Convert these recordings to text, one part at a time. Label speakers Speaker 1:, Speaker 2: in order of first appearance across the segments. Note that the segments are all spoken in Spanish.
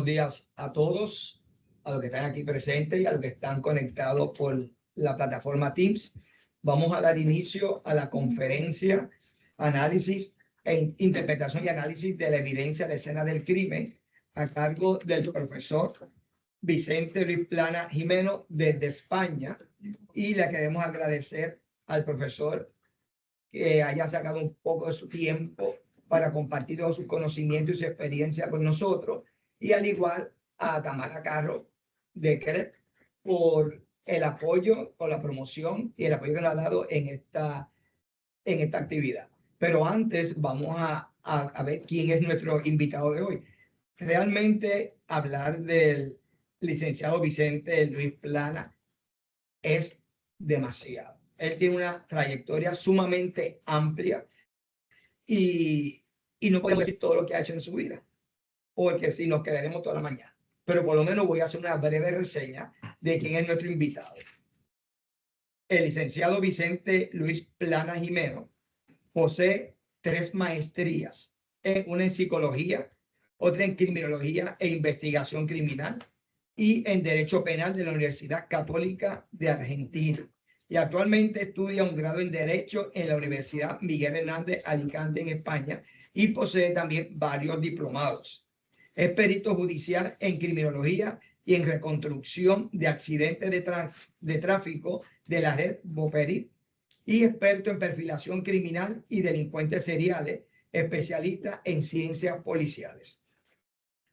Speaker 1: buenos días a todos, a los que están aquí presentes y a los que están conectados por la plataforma Teams. Vamos a dar inicio a la conferencia Análisis e Interpretación y Análisis de la Evidencia de Escena del Crimen a cargo del profesor Vicente Luis Plana Jimeno desde España, y le queremos agradecer al profesor que haya sacado un poco de su tiempo para compartir todos sus conocimientos y su experiencia con nosotros, y al igual a Tamara Carro de CREP por el apoyo o la promoción y el apoyo que nos ha dado en esta actividad. Pero antes vamos a ver quién es nuestro invitado de hoy. Realmente hablar del licenciado Vicente Luis Plana es demasiado. Él tiene una trayectoria sumamente amplia y no podemos decir todo lo que ha hecho en su vida, porque si nos quedaremos toda la mañana. Pero por lo menos voy a hacer una breve reseña de quién es nuestro invitado. El licenciado Vicente Luis Plana Jimeno posee 3 maestrías, una en psicología, otra en criminología e investigación criminal y en derecho penal de la Universidad Católica de Argentina. Y actualmente estudia un grado en Derecho en la Universidad Miguel Hernández Alicante en España, y posee también varios diplomados. Es perito judicial en criminología y en reconstrucción de accidentes de tráfico de la red Boperit, y experto en perfilación criminal y delincuentes seriales, especialista en ciencias policiales.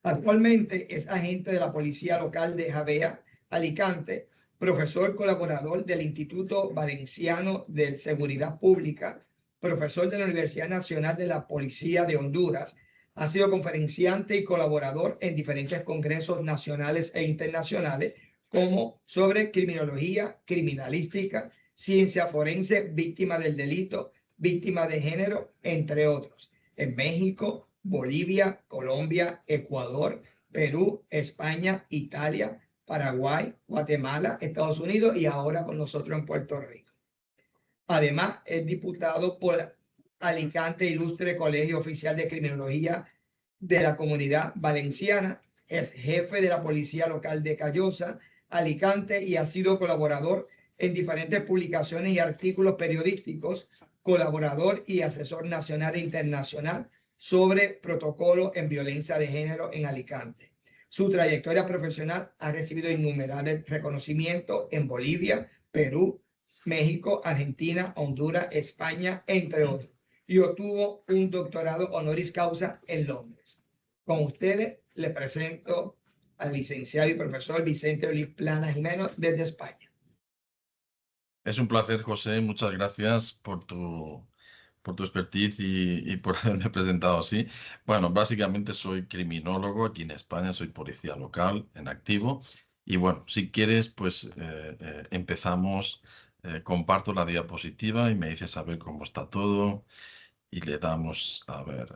Speaker 1: Actualmente es agente de la Policía Local de Javea, Alicante, profesor colaborador del Instituto Valenciano de Seguridad Pública, profesor de la Universidad Nacional de la Policía de Honduras. Ha sido conferenciante y colaborador en diferentes congresos nacionales e internacionales, como sobre criminología, criminalística, ciencia forense, víctima del delito, víctima de género, entre otros, en México, Bolivia, Colombia, Ecuador, Perú, España, Italia, Paraguay, Guatemala, Estados Unidos y ahora con nosotros en Puerto Rico. Además, es diputado por Alicante Ilustre Colegio Oficial de Criminología de la Comunidad Valenciana, es jefe de la Policía Local de Callosa, Alicante, y ha sido colaborador en diferentes publicaciones y artículos periodísticos, colaborador y asesor nacional e internacional sobre protocolo en violencia de género en Alicante. Su trayectoria profesional ha recibido innumerables reconocimientos en Bolivia, Perú, México, Argentina, Honduras, España, entre otros, y obtuvo un doctorado honoris causa en Londres. Con ustedes le presento al licenciado y profesor Vicente Luis Plana Jimeno desde España.
Speaker 2: Es un placer, José. Muchas gracias por tu expertise y por haberme presentado así. Bueno, básicamente soy criminólogo aquí en España, soy policía local en activo. Y bueno, si quieres, pues empezamos. Comparto la diapositiva y me dices a ver cómo está todo. Y le damos, a ver...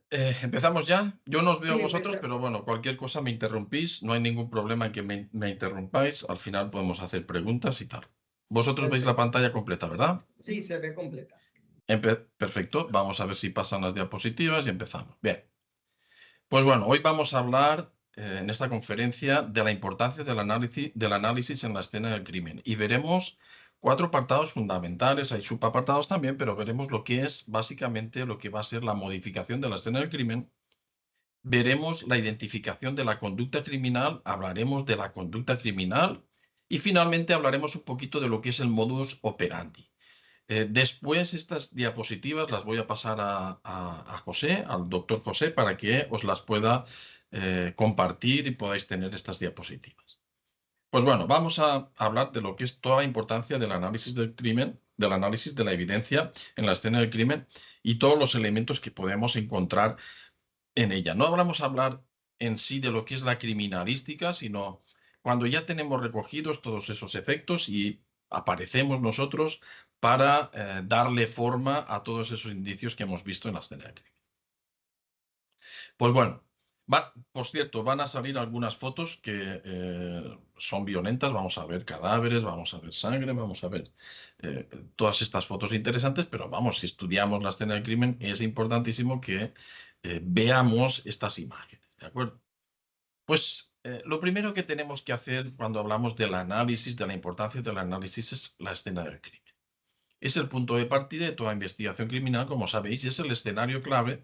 Speaker 2: ¿empezamos ya? Yo no os veo a vosotros, pero bueno, cualquier cosa me interrumpís. No hay ningún problema en que me interrumpáis. Al final podemos hacer preguntas y tal. Vosotros veis la pantalla completa, ¿verdad?
Speaker 1: Sí, se ve completa.
Speaker 2: Perfecto. Vamos a ver si pasan las diapositivas y empezamos. Bien. Pues bueno, hoy vamos a hablar en esta conferencia de la importancia del análisis en la escena del crimen. Y veremos 4 apartados fundamentales, hay subapartados también, pero veremos lo que es básicamente lo que va a ser la modificación de la escena del crimen. Veremos la identificación de la conducta criminal, hablaremos de la conducta criminal y finalmente hablaremos un poquito de lo que es el modus operandi. Después estas diapositivas las voy a pasar a José, al doctor José, para que os las pueda compartir y podáis tener estas diapositivas. Pues bueno, vamos a hablar de lo que es toda la importancia del análisis del crimen, del análisis de la evidencia en la escena del crimen y todos los elementos que podemos encontrar en ella. No vamos a hablar en sí de lo que es la criminalística, sino cuando ya tenemos recogidos todos esos efectos y aparecemos nosotros para darle forma a todos esos indicios que hemos visto en la escena del crimen. Pues bueno, Por cierto, van a salir algunas fotos que son violentas. Vamos a ver cadáveres, vamos a ver sangre, vamos a ver todas estas fotos interesantes, pero vamos, si estudiamos la escena del crimen, es importantísimo que veamos estas imágenes, ¿de acuerdo? Pues lo primero que tenemos que hacer cuando hablamos del análisis, de la importancia del análisis, es la escena del crimen. Es el punto de partida de toda investigación criminal, como sabéis, y es el escenario clave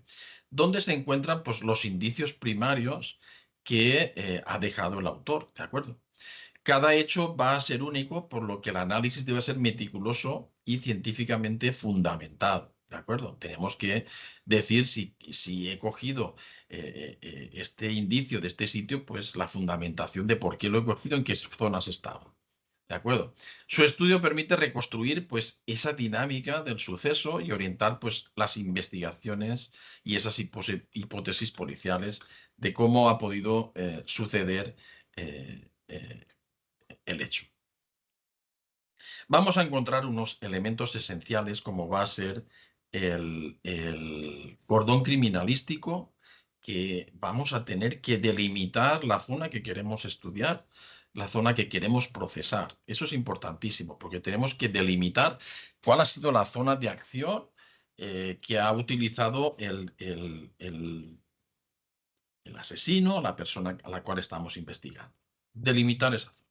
Speaker 2: donde se encuentran pues, los indicios primarios que ha dejado el autor, ¿de acuerdo? Cada hecho va a ser único, por lo que el análisis debe ser meticuloso y científicamente fundamentado, ¿de acuerdo? Tenemos que decir si he cogido este indicio de este sitio, pues la fundamentación de por qué lo he cogido, en qué zonas estaba. ¿De acuerdo? Su estudio permite reconstruir pues, esa dinámica del suceso y orientar pues, las investigaciones y esas hipótesis policiales de cómo ha podido suceder el hecho. Vamos a encontrar unos elementos esenciales como va a ser el cordón criminalístico, que vamos a tener que delimitar la zona que queremos estudiar, la zona que queremos procesar. Eso es importantísimo porque tenemos que delimitar cuál ha sido la zona de acción que ha utilizado el asesino, la persona a la cual estamos investigando. Delimitar esa zona.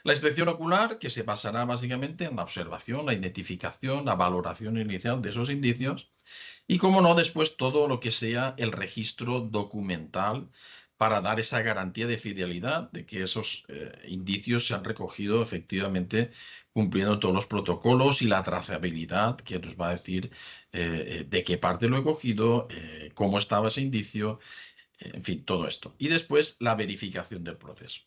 Speaker 2: La inspección ocular, que se basará básicamente en la observación, la identificación, la valoración inicial de esos indicios y, como no, después todo lo que sea el registro documental para dar esa garantía de fidelidad de que esos indicios se han recogido efectivamente cumpliendo todos los protocolos y la trazabilidad que nos va a decir de qué parte lo he cogido, cómo estaba ese indicio, en fin, todo esto. Y después la verificación del proceso.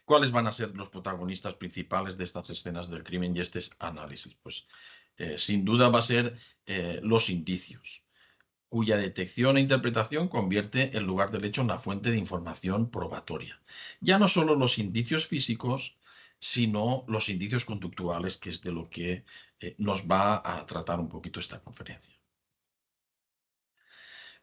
Speaker 2: ¿Cuáles van a ser los protagonistas principales de estas escenas del crimen y este análisis? Pues sin duda va a ser los indicios, cuya detección e interpretación convierte el lugar del hecho en la fuente de información probatoria. Ya no solo los indicios físicos, sino los indicios conductuales, que es de lo que nos va a tratar un poquito esta conferencia.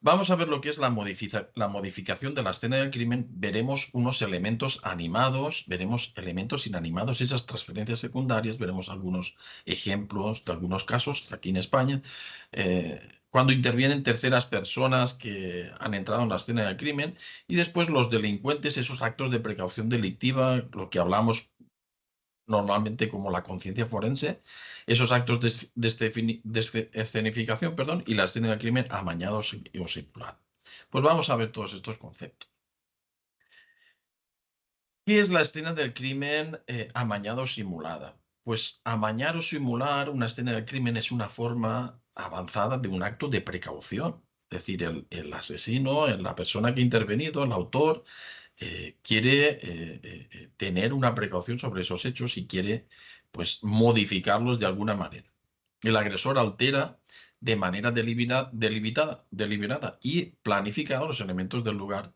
Speaker 2: Vamos a ver lo que es la modificación de la escena del crimen. Veremos unos elementos animados, veremos elementos inanimados, esas transferencias secundarias, veremos algunos ejemplos de algunos casos aquí en España. Cuando intervienen terceras personas que han entrado en la escena del crimen y después los delincuentes, esos actos de precaución delictiva, lo que hablamos normalmente como la conciencia forense, esos actos de escenificación, perdón, y la escena del crimen amañados o simulada. Pues vamos a ver todos estos conceptos. ¿Qué es la escena del crimen amañada o simulada? Pues amañar o simular una escena del crimen es una forma avanzada de un acto de precaución. Es decir, el asesino, la persona que ha intervenido, el autor, quiere tener una precaución sobre esos hechos y quiere pues, modificarlos de alguna manera. El agresor altera de manera deliberada y planificada los elementos del lugar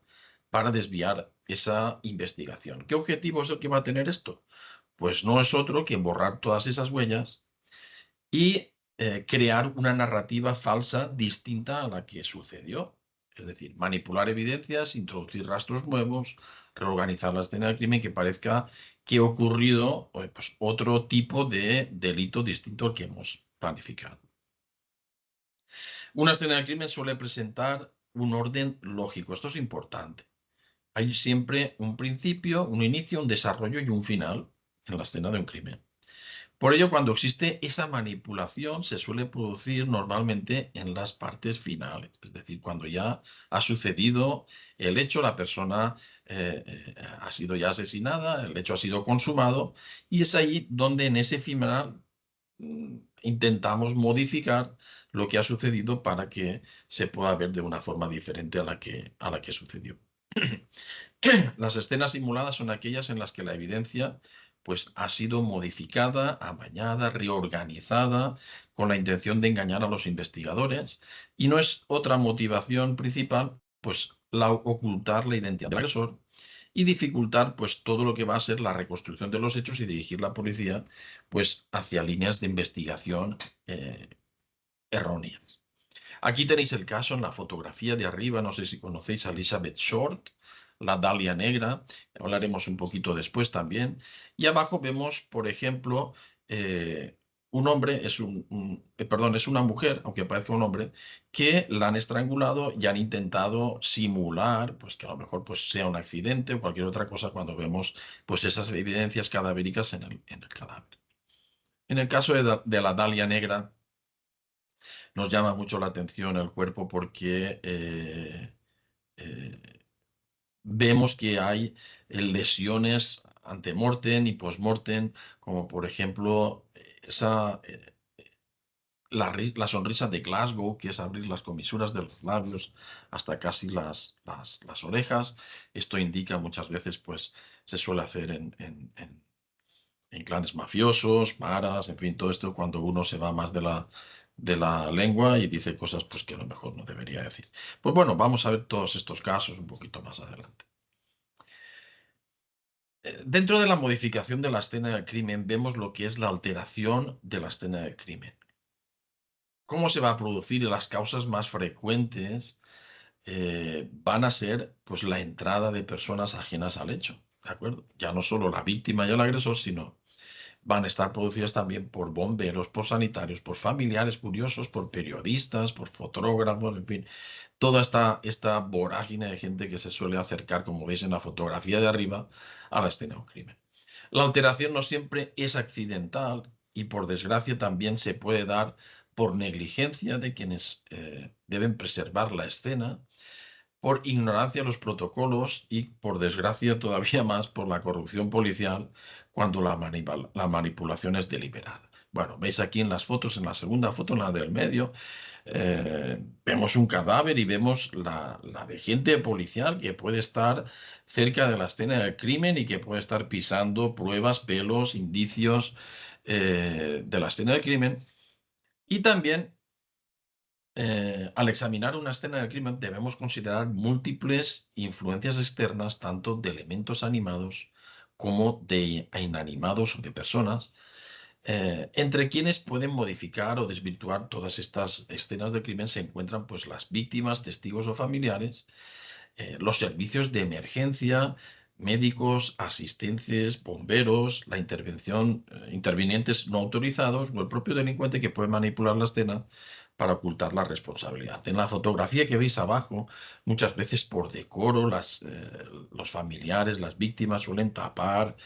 Speaker 2: para desviar esa investigación. ¿Qué objetivo es el que va a tener esto? Pues no es otro que borrar todas esas huellas y crear una narrativa falsa distinta a la que sucedió. Es decir, manipular evidencias, introducir rastros nuevos, reorganizar la escena del crimen que parezca que ha ocurrido pues, otro tipo de delito distinto al que hemos planificado. Una escena del crimen suele presentar un orden lógico. Esto es importante. Hay siempre un principio, un inicio, un desarrollo y un final en la escena de un crimen. Por ello, cuando existe esa manipulación, se suele producir normalmente en las partes finales, es decir, cuando ya ha sucedido el hecho, la persona ha sido ya asesinada, el hecho ha sido consumado, y es ahí donde en ese final intentamos modificar lo que ha sucedido para que se pueda ver de una forma diferente a la que sucedió. Las escenas simuladas son aquellas en las que la evidencia pues, ha sido modificada, amañada, reorganizada, con la intención de engañar a los investigadores, y no es otra motivación principal, pues ocultar la identidad del agresor y dificultar pues, todo lo que va a ser la reconstrucción de los hechos y dirigir la policía pues, hacia líneas de investigación erróneas. Aquí tenéis el caso en la fotografía de arriba, no sé si conocéis a Elizabeth Short, la Dalia negra, hablaremos un poquito después también. Y abajo vemos, por ejemplo, un hombre, perdón, es una mujer, aunque parezca un hombre, que la han estrangulado y han intentado simular, pues que a lo mejor pues, sea un accidente o cualquier otra cosa cuando vemos pues esas evidencias cadavéricas en el cadáver. En el caso de la Dalia negra, nos llama mucho la atención el cuerpo porque eh, vemos que hay lesiones antemortem y postmortem, como por ejemplo la sonrisa de Glasgow, que es abrir las comisuras de los labios hasta casi las orejas. Esto indica muchas veces, pues, se suele hacer en clanes mafiosos, maras, en fin, todo esto cuando uno se va más de la lengua y dice cosas pues, que a lo mejor no debería decir. Pues bueno, vamos a ver todos estos casos un poquito más adelante. Dentro de la modificación de la escena del crimen vemos lo que es la alteración de la escena del crimen. ¿Cómo se va a producir? Y las causas más frecuentes van a ser pues, la entrada de personas ajenas al hecho, ¿de acuerdo? Ya no solo la víctima y el agresor, sino van a estar producidas también por bomberos, por sanitarios, por familiares curiosos, por periodistas, por fotógrafos, en fin, toda esta vorágine de gente que se suele acercar, como veis en la fotografía de arriba, a la escena de un crimen. La alteración no siempre es accidental y por desgracia también se puede dar por negligencia de quienes deben preservar la escena, por ignorancia de los protocolos y, por desgracia, todavía más por la corrupción policial cuando la manipulación es deliberada. Bueno, veis aquí en las fotos, en la segunda foto, en la del medio, vemos un cadáver y vemos la de gente policial que puede estar cerca de la escena del crimen y que puede estar pisando pruebas, pelos, indicios de la escena del crimen. Y también al examinar una escena del crimen debemos considerar múltiples influencias externas, tanto de elementos animados como de inanimados o de personas, entre quienes pueden modificar o desvirtuar todas estas escenas del crimen se encuentran pues, las víctimas, testigos o familiares, los servicios de emergencia, médicos, asistentes, bomberos, la intervención, intervinientes no autorizados o el propio delincuente que puede manipular la escena para ocultar la responsabilidad. En la fotografía que veis abajo, muchas veces por decoro, los familiares, las víctimas suelen tapar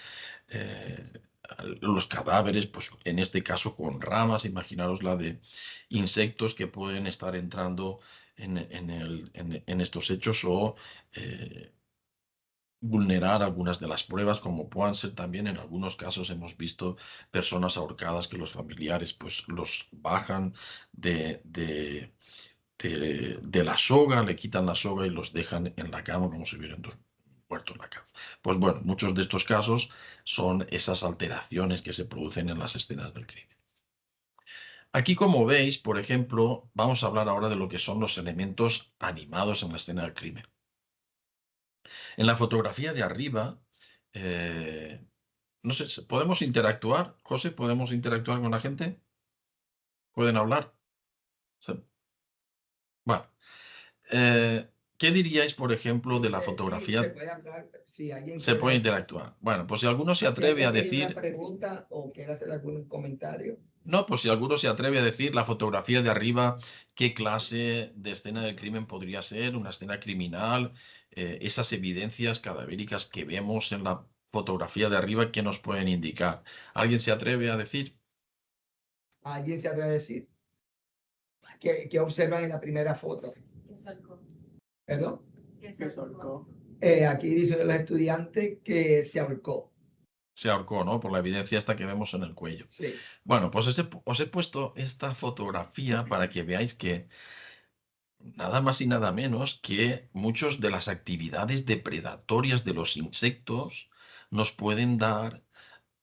Speaker 2: los cadáveres, pues en este caso con ramas, imaginaros la de insectos que pueden estar entrando en estos hechos o vulnerar algunas de las pruebas, como puedan ser también en algunos casos hemos visto personas ahorcadas que los familiares pues los bajan de la soga, le quitan la soga y los dejan en la cama como si hubieran muerto en la cama. Pues bueno, muchos de estos casos son esas alteraciones que se producen en las escenas del crimen. Aquí, como veis, por ejemplo, vamos a hablar ahora de lo que son los elementos animados en la escena del crimen. En la fotografía de arriba, no sé, ¿podemos interactuar? José, ¿podemos interactuar con la gente? ¿Pueden hablar? Sí. Bueno, ¿qué diríais, por ejemplo, de la
Speaker 1: Sí, se
Speaker 2: fotografía?
Speaker 1: puede hablar si alguien
Speaker 2: Se puede
Speaker 1: quiere,
Speaker 2: interactuar. Bueno, pues si alguno se
Speaker 1: si
Speaker 2: atreve a
Speaker 1: alguien tiene una
Speaker 2: decir,
Speaker 1: pregunta o quiere hacer algún comentario.
Speaker 2: no, pues si alguno se atreve a decir la fotografía de arriba, qué clase de escena del crimen podría ser, una escena criminal, esas evidencias cadavéricas que vemos en la fotografía de arriba, ¿qué nos pueden indicar? ¿Alguien se atreve a decir?
Speaker 1: ¿Alguien se atreve a decir? ¿Qué observan en la primera foto? ¿Perdón? Aquí dicen los estudiantes que se ahorcó.
Speaker 2: Se ahorcó, ¿no? Por la evidencia esta que vemos en el cuello.
Speaker 1: Sí.
Speaker 2: Bueno, pues os he puesto esta fotografía para que veáis que nada más y nada menos que muchas de las actividades depredatorias de los insectos nos pueden dar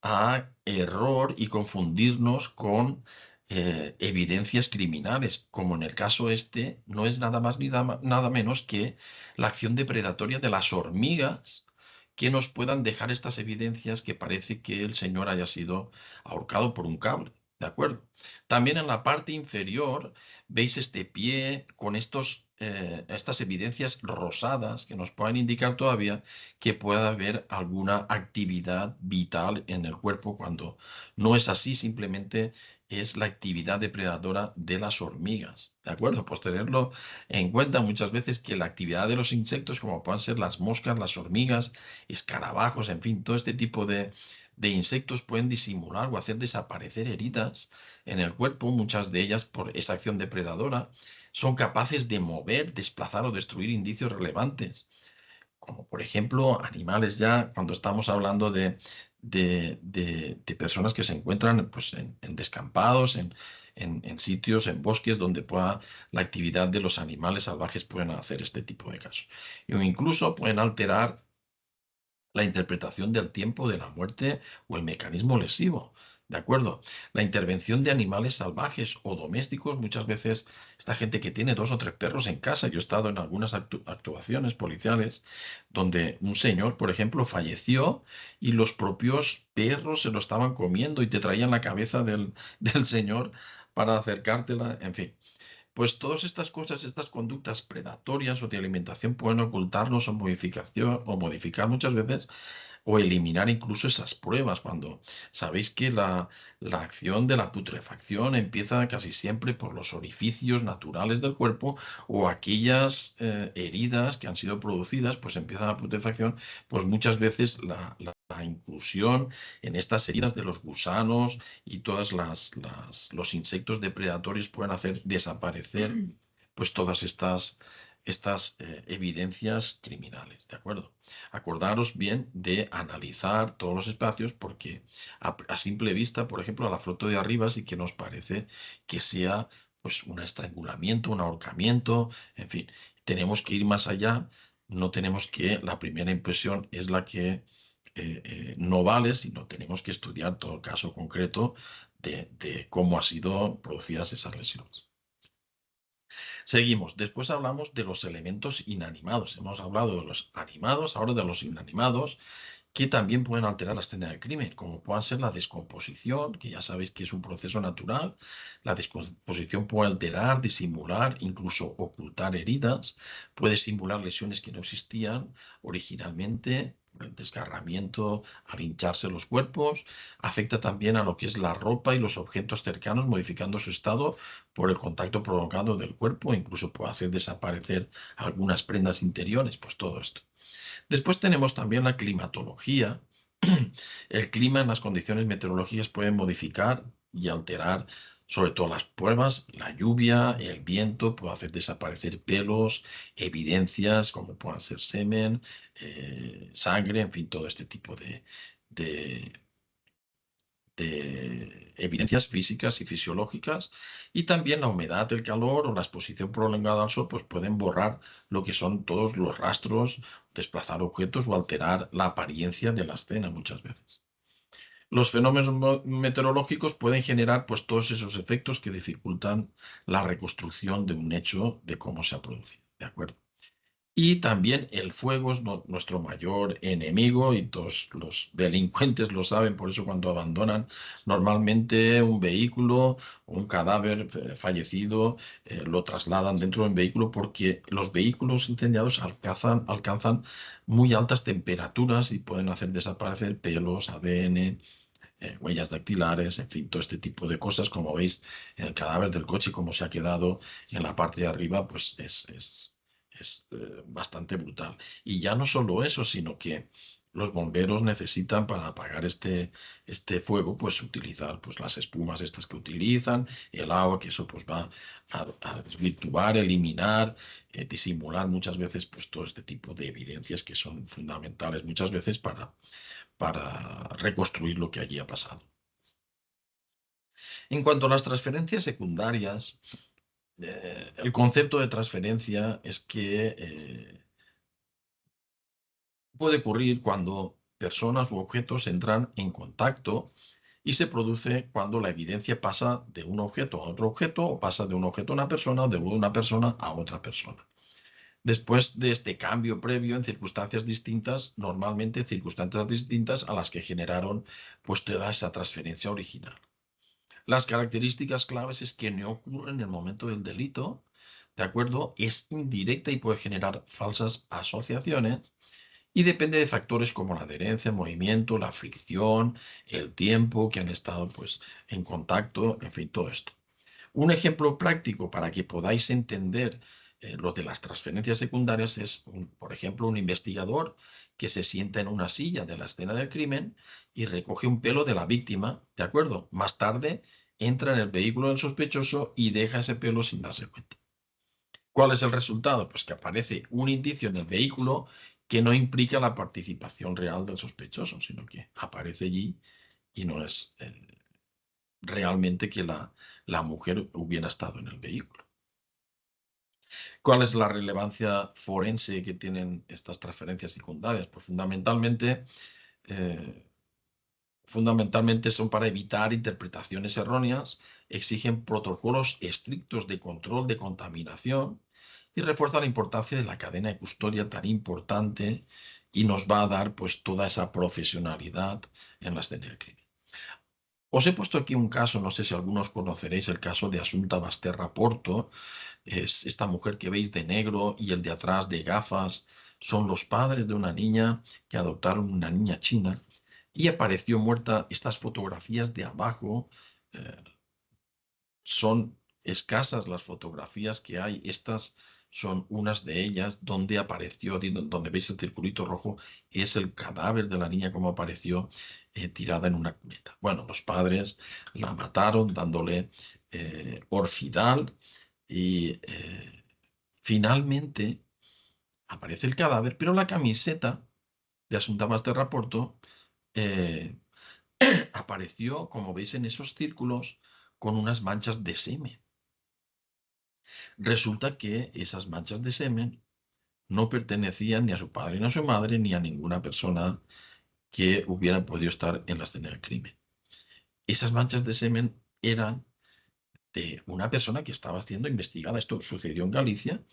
Speaker 2: a error y confundirnos con evidencias criminales, como en el caso este no es nada más ni nada menos que la acción depredatoria de las hormigas que nos puedan dejar estas evidencias que parece que el señor haya sido ahorcado por un cable. ¿De acuerdo? También en la parte inferior veis este pie con estas evidencias rosadas que nos pueden indicar todavía que pueda haber alguna actividad vital en el cuerpo cuando no es así, simplemente es la actividad depredadora de las hormigas. ¿De acuerdo? Pues tenerlo en cuenta muchas veces que la actividad de los insectos, como puedan ser las moscas, las hormigas, escarabajos, en fin, todo este tipo de insectos pueden disimular o hacer desaparecer heridas en el cuerpo, muchas de ellas por esa acción depredadora, son capaces de mover, desplazar o destruir indicios relevantes, como por ejemplo animales ya, cuando estamos hablando de personas que se encuentran pues, en descampados, en sitios, en bosques donde pueda la actividad de los animales salvajes pueden hacer este tipo de casos. O incluso pueden alterar la interpretación del tiempo de la muerte o el mecanismo lesivo. ¿De acuerdo? La intervención de animales salvajes o domésticos, muchas veces esta gente que tiene 2 o 3 perros en casa, yo he estado en algunas actuaciones policiales donde un señor, por ejemplo, falleció y los propios perros se lo estaban comiendo y te traían la cabeza del señor para acercártela, en fin. Pues todas estas cosas, estas conductas predatorias o de alimentación pueden ocultarnos o modificar muchas veces o eliminar incluso esas pruebas cuando sabéis que la acción de la putrefacción empieza casi siempre por los orificios naturales del cuerpo o aquellas heridas que han sido producidas, pues empieza la putrefacción, pues muchas veces la inclusión en estas heridas de los gusanos y todas los insectos depredadores pueden hacer desaparecer pues todas estas evidencias criminales, ¿de acuerdo? Acordaros bien de analizar todos los espacios porque a simple vista, por ejemplo, a la foto de arriba sí que nos parece que sea pues un estrangulamiento, un ahorcamiento, en fin, tenemos que ir más allá, no tenemos que, la primera impresión es la que no vale, sino tenemos que estudiar todo el caso concreto de cómo han sido producidas esas lesiones. Seguimos. Después hablamos de los elementos inanimados. Hemos hablado de los animados, ahora de los inanimados, que también pueden alterar la escena del crimen, como puede ser la descomposición, que ya sabéis que es un proceso natural. La descomposición puede alterar, disimular, incluso ocultar heridas, puede simular lesiones que no existían originalmente, por el desgarramiento al hincharse los cuerpos, afecta también a lo que es la ropa y los objetos cercanos, modificando su estado por el contacto prolongado del cuerpo, incluso puede hacer desaparecer algunas prendas interiores, pues todo esto. Después tenemos también la climatología. El clima en las condiciones meteorológicas puede modificar y alterar sobre todo las pruebas, la lluvia, el viento, puede hacer desaparecer pelos, evidencias como puedan ser semen, sangre, en fin, todo este tipo de de evidencias físicas y fisiológicas, y también la humedad, el calor o la exposición prolongada al sol pues pueden borrar lo que son todos los rastros, desplazar objetos o alterar la apariencia de la escena muchas veces. Los fenómenos meteorológicos pueden generar pues todos esos efectos que dificultan la reconstrucción de un hecho de cómo se ha producido, ¿de acuerdo? Y también el fuego es nuestro mayor enemigo y todos los delincuentes lo saben, por eso cuando abandonan normalmente un vehículo o un cadáver fallecido, lo trasladan dentro de un vehículo porque los vehículos incendiados alcanzan muy altas temperaturas y pueden hacer desaparecer pelos, ADN, huellas dactilares, en fin, todo este tipo de cosas. Como veis, en el cadáver del coche, como se ha quedado en la parte de arriba, pues es bastante brutal. Y ya no solo eso, sino que los bomberos necesitan para apagar este fuego, pues utilizar pues, las espumas estas que utilizan, el agua, que eso pues va a desvirtuar, eliminar, disimular muchas veces pues todo este tipo de evidencias que son fundamentales muchas veces para reconstruir lo que allí ha pasado. En cuanto a las transferencias secundarias, el concepto de transferencia es que puede ocurrir cuando personas u objetos entran en contacto y se produce cuando la evidencia pasa de un objeto a otro objeto o pasa de un objeto a una persona o de una persona a otra persona. Después de este cambio previo en circunstancias distintas, normalmente circunstancias distintas a las que generaron pues toda esa transferencia original. Las características claves es que no ocurre en el momento del delito, ¿de acuerdo? Es indirecta y puede generar falsas asociaciones y depende de factores como la adherencia, el movimiento, la fricción, el tiempo que han estado pues, en contacto, en fin, todo esto. Un ejemplo práctico para que podáis entender lo de las transferencias secundarias es, por ejemplo, un investigador que se sienta en una silla de la escena del crimen y recoge un pelo de la víctima, ¿de acuerdo? Más tarde entra en el vehículo del sospechoso y deja ese pelo sin darse cuenta. ¿Cuál es el resultado? Pues que aparece un indicio en el vehículo que no implica la participación real del sospechoso, sino que aparece allí y no es realmente que la mujer hubiera estado en el vehículo. ¿Cuál es la relevancia forense que tienen estas transferencias secundarias? Pues fundamentalmente son para evitar interpretaciones erróneas, exigen protocolos estrictos de control de contaminación y refuerzan la importancia de la cadena de custodia tan importante y nos va a dar pues toda esa profesionalidad en la escena del crimen. Os he puesto aquí un caso, no sé si algunos conoceréis el caso de Assunta Basterra Porto. Es esta mujer que veis de negro y el de atrás de gafas. Son los padres de una niña que adoptaron una niña china y apareció muerta. Estas fotografías de abajo son escasas las fotografías que hay. Estas son unas de ellas donde apareció, donde veis el circulito rojo, es el cadáver de la niña como apareció tirada en una cuneta. Bueno, los padres la mataron dándole Orfidal y finalmente aparece el cadáver, pero la camiseta de Assunta Basterra Porto apareció, como veis en esos círculos, con unas manchas de semen. Resulta que esas manchas de semen no pertenecían ni a su padre ni a su madre ni a ninguna persona que hubiera podido estar en la escena del crimen. Esas manchas de semen eran de una persona que estaba siendo investigada. Esto sucedió en Galicia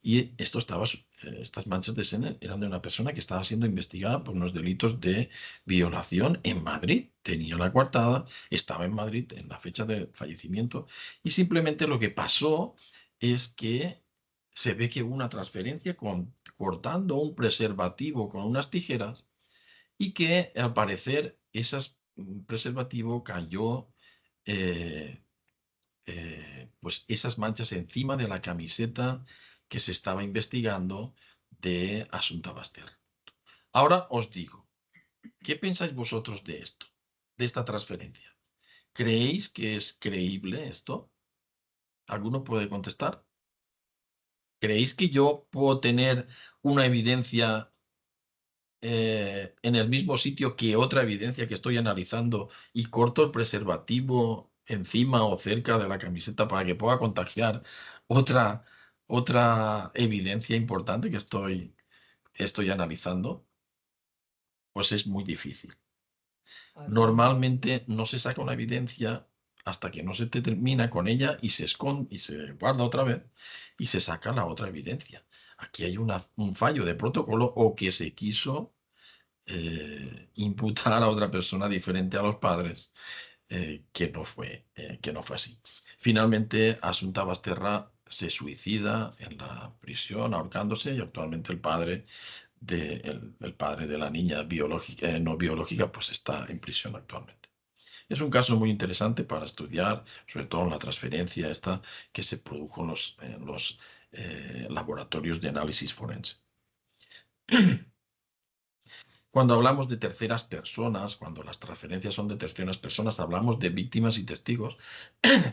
Speaker 2: y estas manchas de semen eran de una persona que estaba siendo investigada por unos delitos de violación en Madrid. Tenía la coartada, estaba en Madrid en la fecha de fallecimiento y simplemente lo que pasó es que se ve que hubo una transferencia cortando un preservativo con unas tijeras y que al parecer ese preservativo cayó pues esas manchas encima de la camiseta que se estaba investigando de Assunta Basterra. Ahora os digo, ¿qué pensáis vosotros de esto, de esta transferencia? ¿Creéis que es creíble esto? ¿Alguno puede contestar? ¿Creéis que yo puedo tener una evidencia en el mismo sitio que otra evidencia que estoy analizando y corto el preservativo encima o cerca de la camiseta para que pueda contagiar otra, otra evidencia importante que estoy analizando? Pues es muy difícil. Normalmente no se saca una evidencia hasta que no se termina con ella y se esconde y se guarda otra vez y se saca la otra evidencia. Aquí hay un fallo de protocolo o que se quiso imputar a otra persona diferente a los padres, que no fue así. Finalmente, Assunta Basterra se suicida en la prisión ahorcándose y actualmente el padre de la niña biológica, no biológica pues está en prisión actualmente. Es un caso muy interesante para estudiar, sobre todo en la transferencia esta que se produjo en los laboratorios de análisis forense. Cuando hablamos de terceras personas, cuando las transferencias son de terceras personas, hablamos de víctimas y testigos.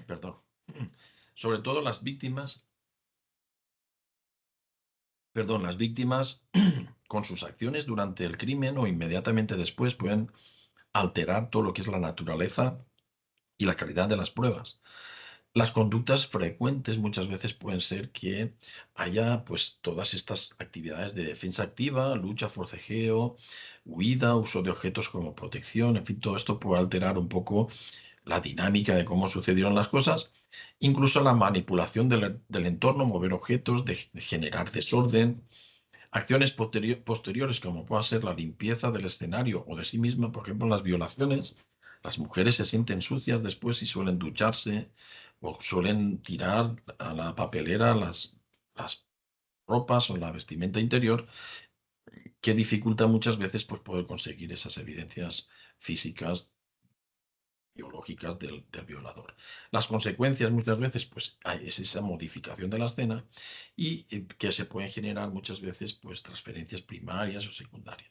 Speaker 2: Perdón. Sobre todo las víctimas con sus acciones durante el crimen o inmediatamente después pueden alterar todo lo que es la naturaleza y la calidad de las pruebas. Las conductas frecuentes muchas veces pueden ser que haya pues todas estas actividades de defensa activa, lucha, forcejeo, huida, uso de objetos como protección, en fin, todo esto puede alterar un poco la dinámica de cómo sucedieron las cosas, incluso la manipulación del entorno, mover objetos, de generar desorden, acciones posteriores como pueda ser la limpieza del escenario o de sí misma, por ejemplo, las violaciones, Las mujeres se sienten sucias después y suelen ducharse o suelen tirar a la papelera las ropas o la vestimenta interior, que dificulta muchas veces pues, poder conseguir esas evidencias físicas, biológicas del violador. Las consecuencias muchas veces pues, es esa modificación de la escena y que se pueden generar muchas veces pues, transferencias primarias o secundarias.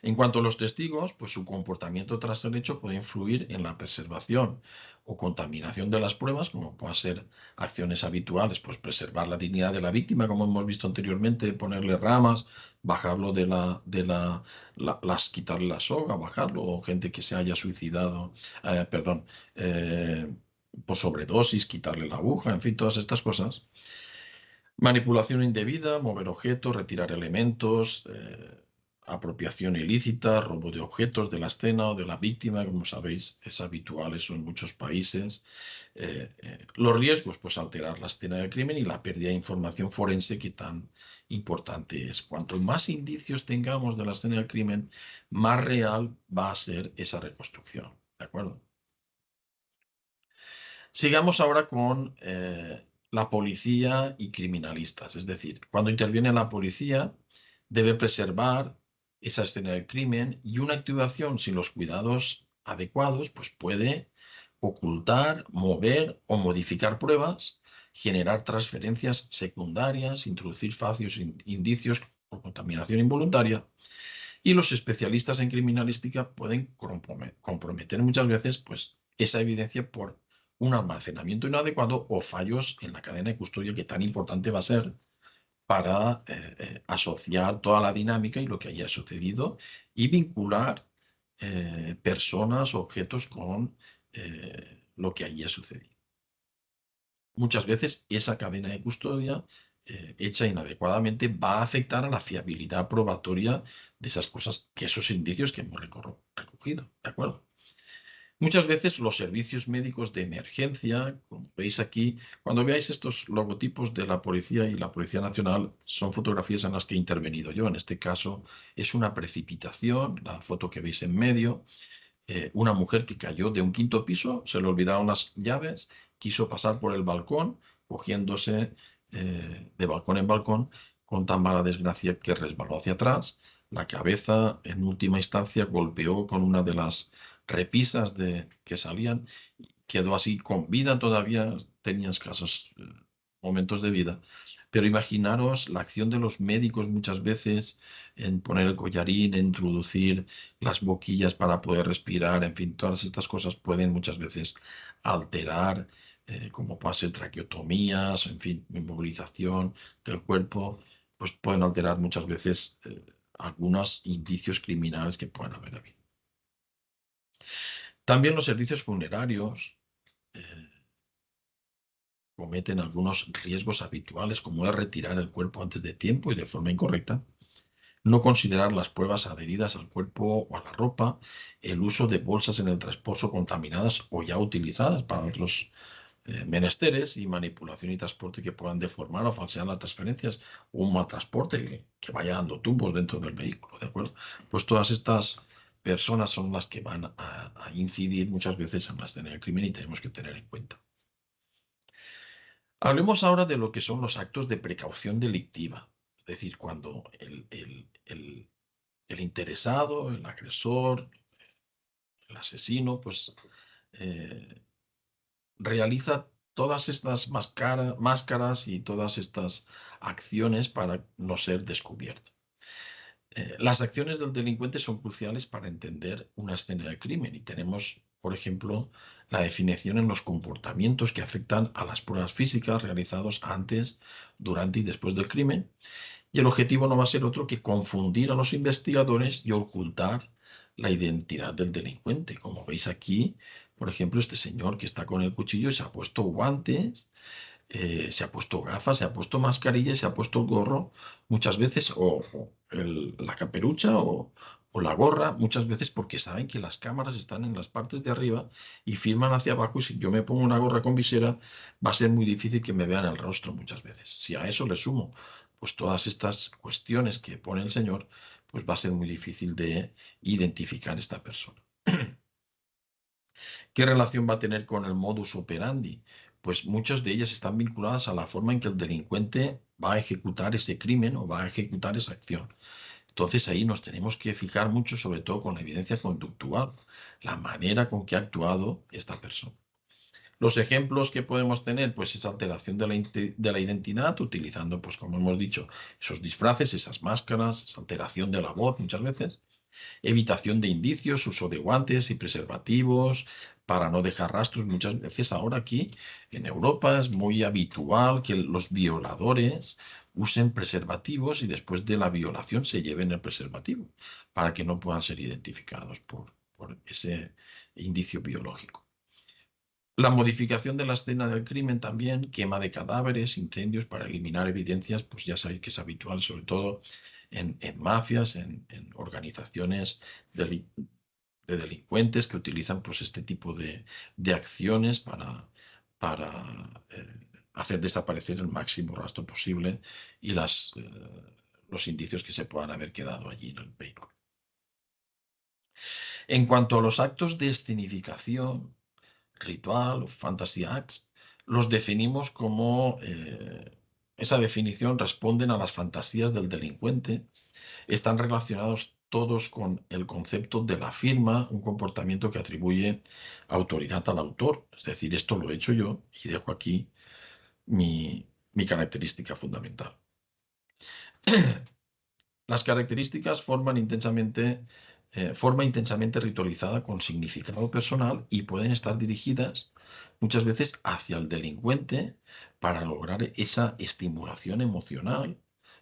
Speaker 2: En cuanto a los testigos, pues su comportamiento tras el hecho puede influir en la preservación o contaminación de las pruebas, como pueden ser acciones habituales, pues preservar la dignidad de la víctima, como hemos visto anteriormente, ponerle ramas, bajarlo quitarle la soga, bajarlo, o gente que se haya suicidado, por sobredosis, quitarle la aguja, en fin, todas estas cosas. Manipulación indebida, mover objetos, retirar elementos, apropiación ilícita, robo de objetos de la escena o de la víctima, como sabéis, es habitual eso en muchos países. Los riesgos, pues alterar la escena del crimen y la pérdida de información forense, que tan importante es. Cuanto más indicios tengamos de la escena del crimen, más real va a ser esa reconstrucción. ¿De acuerdo? Sigamos ahora con la policía y criminalistas. Es decir, cuando interviene la policía, debe preservar esa escena del crimen, y una actuación sin los cuidados adecuados pues puede ocultar, mover o modificar pruebas, generar transferencias secundarias, introducir falsos indicios por contaminación involuntaria. Y los especialistas en criminalística pueden comprometer muchas veces pues, esa evidencia por un almacenamiento inadecuado o fallos en la cadena de custodia, que tan importante va a ser para asociar toda la dinámica y lo que haya sucedido y vincular personas o objetos con lo que haya sucedido. Muchas veces esa cadena de custodia hecha inadecuadamente va a afectar a la fiabilidad probatoria de esas cosas, esos indicios que hemos recogido, ¿de acuerdo? Muchas veces los servicios médicos de emergencia, como veis aquí, cuando veáis estos logotipos de la policía y la Policía Nacional, son fotografías en las que he intervenido yo. En este caso es una precipitación, la foto que veis en medio, una mujer que cayó de un 5º piso, se le olvidaron las llaves, quiso pasar por el balcón, cogiéndose de balcón en balcón, con tan mala desgracia que resbaló hacia atrás. La cabeza, en última instancia, golpeó con una de las repisas que salían, quedó así con vida todavía, tenía escasos momentos de vida. Pero imaginaros la acción de los médicos muchas veces en poner el collarín, en introducir las boquillas para poder respirar, en fin, todas estas cosas pueden muchas veces alterar, como puede ser traqueotomías, en fin, inmovilización del cuerpo, pues pueden alterar muchas veces algunos indicios criminales que puedan haber habido. También los servicios funerarios cometen algunos riesgos habituales, como es retirar el cuerpo antes de tiempo y de forma incorrecta, no considerar las pruebas adheridas al cuerpo o a la ropa, el uso de bolsas en el transporte contaminadas o ya utilizadas para otros menesteres, y manipulación y transporte que puedan deformar o falsear las transferencias, o un mal transporte que vaya dando tumbos dentro del vehículo, ¿de acuerdo? Pues todas estas personas son las que van a incidir muchas veces en la escena del crimen y tenemos que tener en cuenta. Hablemos ahora de lo que son los actos de precaución delictiva, es decir, cuando el interesado, el agresor, el asesino, pues realiza todas estas máscaras y todas estas acciones para no ser descubierto. Las acciones del delincuente son cruciales para entender una escena de crimen, y tenemos, por ejemplo, la definición en los comportamientos que afectan a las pruebas físicas realizados antes, durante y después del crimen. Y el objetivo no va a ser otro que confundir a los investigadores y ocultar la identidad del delincuente. Como veis aquí, por ejemplo, este señor que está con el cuchillo y se ha puesto guantes, se ha puesto gafas, se ha puesto mascarilla, se ha puesto el gorro, muchas veces, o la caperucha o la gorra, muchas veces porque saben que las cámaras están en las partes de arriba y filman hacia abajo, y si yo me pongo una gorra con visera, va a ser muy difícil que me vean el rostro muchas veces. Si a eso le sumo pues todas estas cuestiones que pone el señor, pues va a ser muy difícil de identificar esta persona. ¿Qué relación va a tener con el modus operandi? Pues muchas de ellas están vinculadas a la forma en que el delincuente va a ejecutar ese crimen o va a ejecutar esa acción. Entonces ahí nos tenemos que fijar mucho, sobre todo con la evidencia conductual, la manera con que ha actuado esta persona. Los ejemplos que podemos tener, pues esa alteración de la identidad, utilizando, pues como hemos dicho, esos disfraces, esas máscaras, esa alteración de la voz muchas veces, evitación de indicios, uso de guantes y preservativos para no dejar rastros. Muchas veces ahora aquí en Europa es muy habitual que los violadores usen preservativos y después de la violación se lleven el preservativo para que no puedan ser identificados por ese indicio biológico. La modificación de la escena del crimen también, quema de cadáveres, incendios para eliminar evidencias, pues ya sabéis que es habitual, sobre todo en mafias, en organizaciones de delincuentes que utilizan pues, este tipo de acciones para hacer desaparecer el máximo rastro posible y los indicios que se puedan haber quedado allí en el vehículo. En cuanto a los actos de escenificación, ritual o fantasy acts, los definimos como, esa definición responden a las fantasías del delincuente, están relacionados todos con el concepto de la firma, un comportamiento que atribuye autoridad al autor, es decir, esto lo he hecho yo y dejo aquí mi característica fundamental. Las características forma intensamente ritualizada con significado personal y pueden estar dirigidas muchas veces hacia el delincuente para lograr esa estimulación emocional,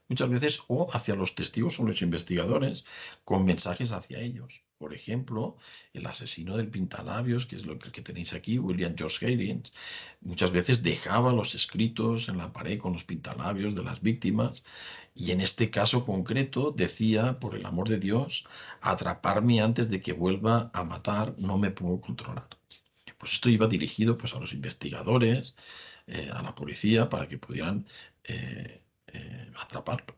Speaker 2: muchas veces o hacia los testigos o los investigadores con mensajes hacia ellos. Por ejemplo, el asesino del pintalabios, que es lo que tenéis aquí, William George Higgins, muchas veces dejaba los escritos en la pared con los pintalabios de las víctimas y en este caso concreto decía, por el amor de Dios, atraparme antes de que vuelva a matar, no me puedo controlar. Pues esto iba dirigido pues, a los investigadores, a la policía, para que pudieran atraparlo.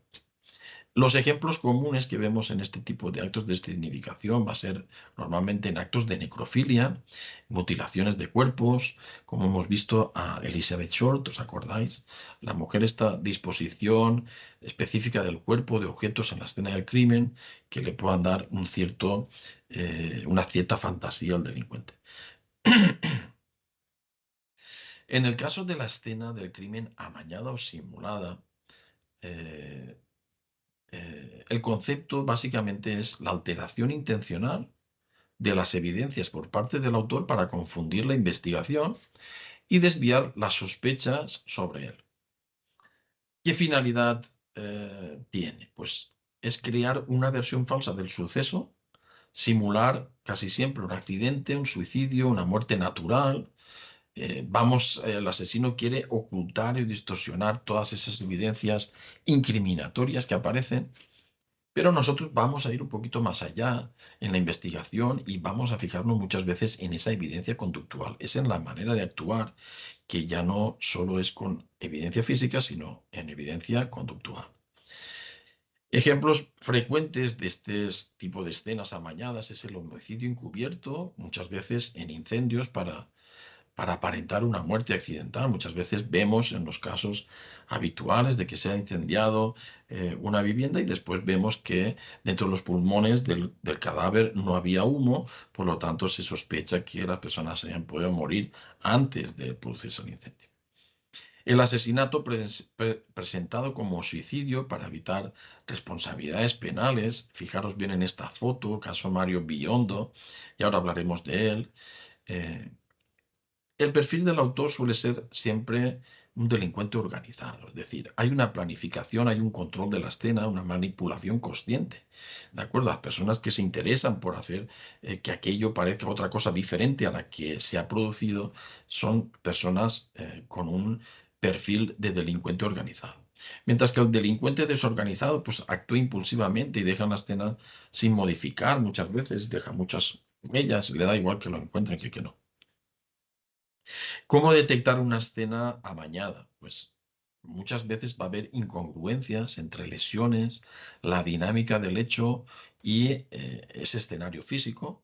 Speaker 2: Los ejemplos comunes que vemos en este tipo de actos de escenificación va a ser normalmente en actos de necrofilia, mutilaciones de cuerpos, como hemos visto a Elizabeth Short, ¿os acordáis? La mujer, esta disposición específica del cuerpo, de objetos en la escena del crimen, que le puedan dar una cierta fantasía al delincuente. En el caso de la escena del crimen amañada o simulada, el concepto básicamente es la alteración intencional de las evidencias por parte del autor para confundir la investigación y desviar las sospechas sobre él. ¿Qué finalidad tiene? Pues es crear una versión falsa del suceso, simular casi siempre un accidente, un suicidio, una muerte natural. El asesino quiere ocultar y distorsionar todas esas evidencias incriminatorias que aparecen. Pero nosotros vamos a ir un poquito más allá en la investigación y vamos a fijarnos muchas veces en esa evidencia conductual. Es en la manera de actuar que ya no solo es con evidencia física, sino en evidencia conductual. Ejemplos frecuentes de este tipo de escenas amañadas es el homicidio encubierto, muchas veces en incendios para aparentar una muerte accidental. Muchas veces vemos en los casos habituales de que se ha incendiado una vivienda y después vemos que dentro de los pulmones del cadáver no había humo, por lo tanto se sospecha que las personas se hayan podido morir antes de producirse el incendio. El asesinato presentado como suicidio para evitar responsabilidades penales. Fijaros bien en esta foto, caso Mario Biondo, y ahora hablaremos de él. El perfil del autor suele ser siempre un delincuente organizado, es decir, hay una planificación, hay un control de la escena, una manipulación consciente, ¿de acuerdo? Las personas que se interesan por hacer que aquello parezca otra cosa diferente a la que se ha producido son personas con un perfil de delincuente organizado. Mientras que el delincuente desorganizado pues actúa impulsivamente y deja la escena sin modificar muchas veces, deja muchas huellas, le da igual que lo encuentren que no. ¿Cómo detectar una escena amañada? Pues muchas veces va a haber incongruencias entre lesiones, la dinámica del hecho y ese escenario físico.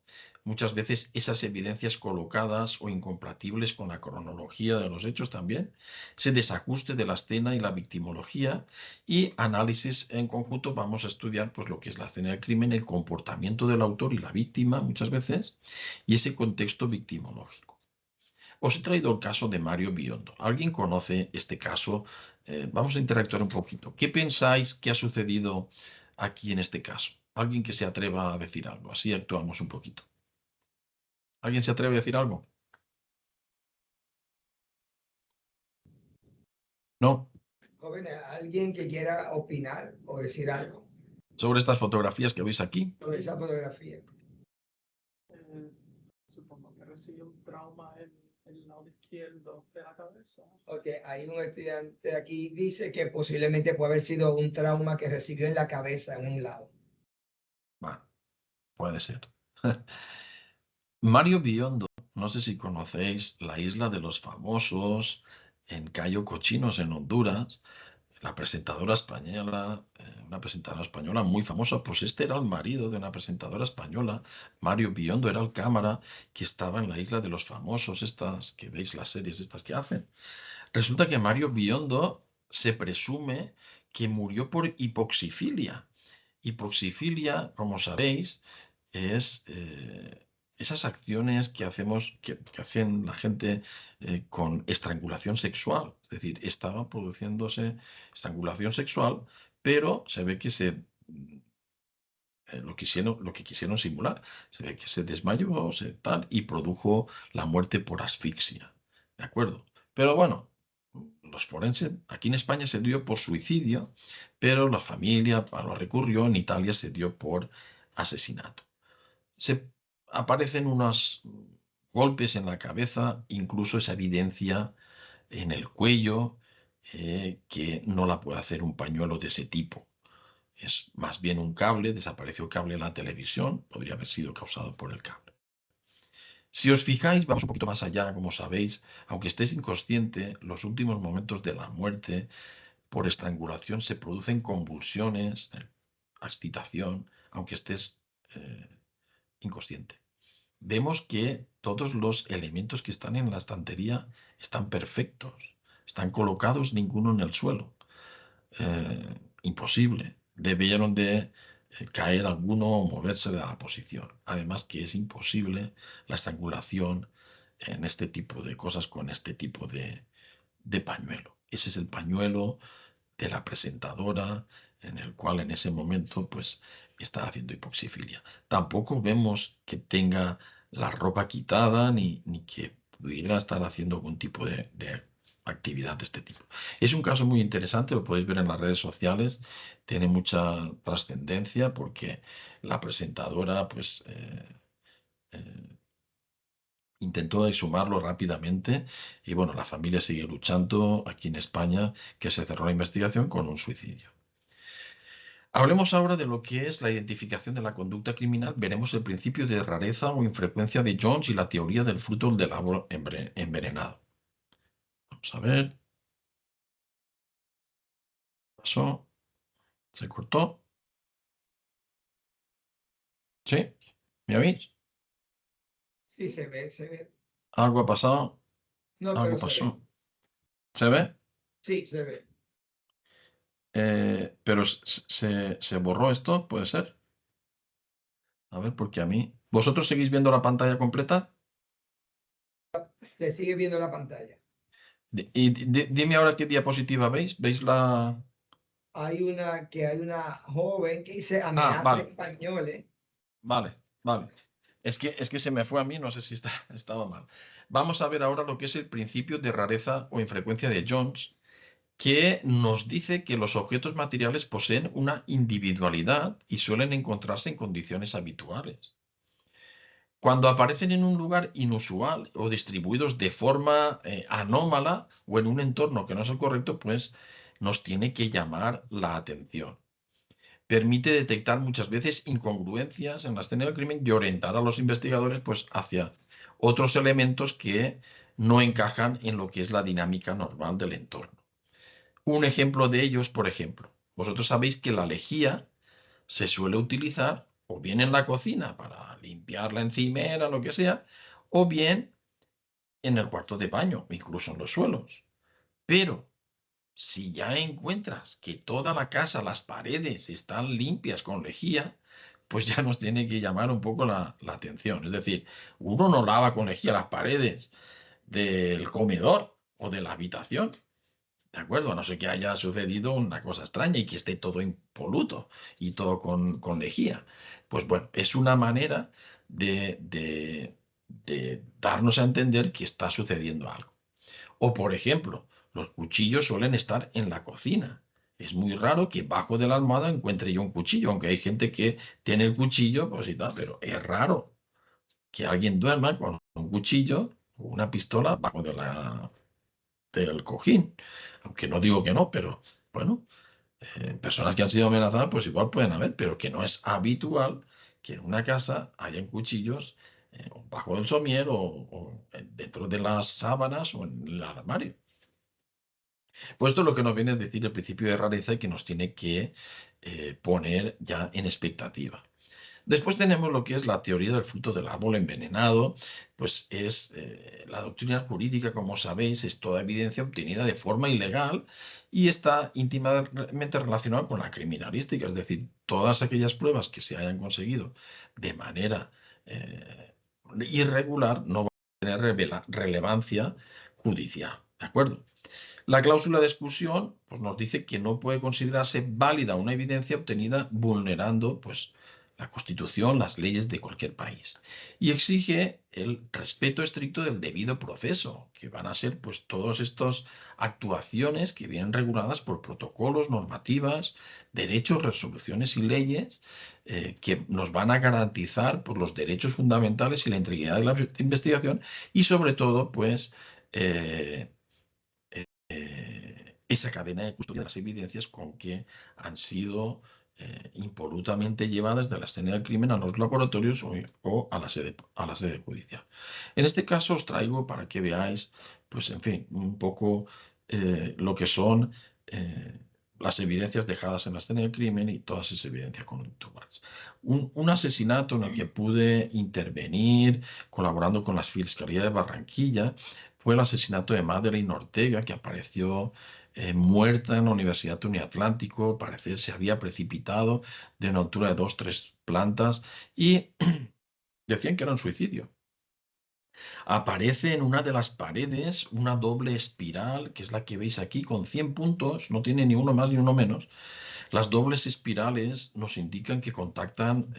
Speaker 2: muchas veces esas evidencias colocadas o incompatibles con la cronología de los hechos también, ese desajuste de la escena y la victimología, y análisis en conjunto. Vamos a estudiar pues lo que es la escena del crimen, el comportamiento del autor y la víctima muchas veces, y ese contexto victimológico. Os he traído el caso de Mario Biondo. ¿Alguien conoce este caso? Vamos a interactuar un poquito. ¿Qué pensáis que ha sucedido aquí en este caso? Alguien que se atreva a decir algo. Así actuamos un poquito. ¿Alguien se atreve a decir algo? ¿No?
Speaker 1: Jóvenes, alguien que quiera opinar o decir algo
Speaker 2: Sobre estas fotografías que veis aquí.
Speaker 1: sobre esa fotografía.
Speaker 3: Supongo que recibió un trauma en el lado izquierdo de la cabeza.
Speaker 1: Ok, hay un estudiante aquí dice que posiblemente puede haber sido un trauma que recibió en la cabeza en un lado.
Speaker 2: Bueno, puede ser. Mario Biondo, no sé si conocéis la isla de los famosos en Cayo Cochinos, en Honduras. La presentadora española, una presentadora española muy famosa, pues este era el marido de una presentadora española. Mario Biondo era el cámara que estaba en la isla de los famosos, estas que veis las series estas que hacen. Resulta que Mario Biondo se presume que murió por hipoxifilia. Hipoxifilia, como sabéis, es esas acciones que hacemos, que hacen la gente con estrangulación sexual. Es decir, estaba produciéndose estrangulación sexual, pero se ve que lo que quisieron simular. Se ve que se desmayó, tal, y produjo la muerte por asfixia. ¿De acuerdo? Pero bueno, los forenses, aquí en España se dio por suicidio, pero la familia lo recurrió, en Italia se dio por asesinato. Se aparecen unos golpes en la cabeza, incluso esa evidencia en el cuello, que no la puede hacer un pañuelo de ese tipo. Es más bien un cable, desapareció el cable en la televisión, podría haber sido causado por el cable. Si os fijáis, vamos un poquito más allá, como sabéis, aunque estéis inconsciente, los últimos momentos de la muerte por estrangulación se producen convulsiones, excitación, aunque estés inconsciente. Vemos que todos los elementos que están en la estantería están perfectos, están colocados ninguno en el suelo. Imposible. Debieron de caer alguno o moverse de la posición. Además que es imposible la estrangulación en este tipo de cosas con este tipo de pañuelo. Ese es el pañuelo de la presentadora en el cual en ese momento pues está haciendo hipoxifilia. Tampoco vemos que tenga la ropa quitada ni que pudiera estar haciendo algún tipo de actividad de este tipo. Es un caso muy interesante, lo podéis ver en las redes sociales, tiene mucha trascendencia porque la presentadora pues intentó exhumarlo rápidamente y bueno, la familia sigue luchando aquí en España, que se cerró la investigación con un suicidio. Hablemos ahora de lo que es la identificación de la conducta criminal. Veremos el principio de rareza o infrecuencia de Jones y la teoría del fruto del árbol envenenado. Vamos a ver. Pasó. Se cortó. ¿Sí? ¿Me oís?
Speaker 1: Sí, se ve, se ve.
Speaker 2: ¿Algo ha pasado?
Speaker 1: No,
Speaker 2: ¿Algo
Speaker 1: pero se ve.
Speaker 2: pasó? ¿Se ve?
Speaker 1: Sí, se ve.
Speaker 2: Pero se borró esto, ¿puede ser? A ver, porque a mí... ¿Vosotros seguís viendo la pantalla completa?
Speaker 1: Se sigue viendo la pantalla.
Speaker 2: Y dime ahora qué diapositiva veis. ¿Veis la...?
Speaker 1: Hay una joven que dice amenaza
Speaker 2: vale.
Speaker 1: españoles.
Speaker 2: Vale. Es que se me fue a mí, no sé si estaba mal. Vamos a ver ahora lo que es el principio de rareza o infrecuencia de Jones, que nos dice que los objetos materiales poseen una individualidad y suelen encontrarse en condiciones habituales. Cuando aparecen en un lugar inusual o distribuidos de forma anómala o en un entorno que no es el correcto, pues nos tiene que llamar la atención. Permite detectar muchas veces incongruencias en la escena del crimen y orientar a los investigadores pues, hacia otros elementos que no encajan en lo que es la dinámica normal del entorno. Un ejemplo de ellos, por ejemplo, vosotros sabéis que la lejía se suele utilizar o bien en la cocina para limpiar la encimera, lo que sea, o bien en el cuarto de baño, incluso en los suelos. Pero si ya encuentras que toda la casa, las paredes están limpias con lejía, pues ya nos tiene que llamar un poco la atención. Es decir, uno no lava con lejía las paredes del comedor o de la habitación, ¿de acuerdo? A no ser que haya sucedido una cosa extraña y que esté todo impoluto y todo con lejía. Pues bueno, es una manera de darnos a entender que está sucediendo algo. O por ejemplo, los cuchillos suelen estar en la cocina. Es muy raro que bajo de la almohada encuentre yo un cuchillo, aunque hay gente que tiene el cuchillo, pues y tal, pero es raro que alguien duerma con un cuchillo o una pistola bajo del cojín. Aunque no digo que no, pero bueno, personas que han sido amenazadas, pues igual pueden haber, pero que no es habitual que en una casa hayan cuchillos bajo del somier o dentro de las sábanas o en el armario. Pues esto lo que nos viene a decir el principio de rareza y que nos tiene que poner ya en expectativa. Después tenemos lo que es la teoría del fruto del árbol envenenado, pues es la doctrina jurídica, como sabéis, es toda evidencia obtenida de forma ilegal y está íntimamente relacionada con la criminalística, es decir, todas aquellas pruebas que se hayan conseguido de manera irregular no van a tener relevancia judicial, ¿de acuerdo? La cláusula de exclusión pues, nos dice que no puede considerarse válida una evidencia obtenida vulnerando pues, la Constitución, las leyes de cualquier país. Y exige el respeto estricto del debido proceso, que van a ser pues, todas estas actuaciones que vienen reguladas por protocolos, normativas, derechos, resoluciones y leyes que nos van a garantizar pues, los derechos fundamentales y la integridad de la investigación y sobre todo pues esa cadena de custodia de las evidencias con que han sido impolutamente llevadas de la escena del crimen a los laboratorios o a la sede judicial. En este caso os traigo para que veáis, pues en fin, un poco lo que son las evidencias dejadas en la escena del crimen y todas esas evidencias conductuales. Un asesinato en el que pude intervenir colaborando con la Fiscalía de Barranquilla fue el asesinato de Madeleine Ortega, que apareció muerta en la Universidad Uniatlántico. Parece que se había precipitado de una altura de 2-3 plantas y decían que era un suicidio. Aparece en una de las paredes una doble espiral, que es la que veis aquí, con 100 puntos, no tiene ni uno más ni uno menos. Las dobles espirales nos indican que contactan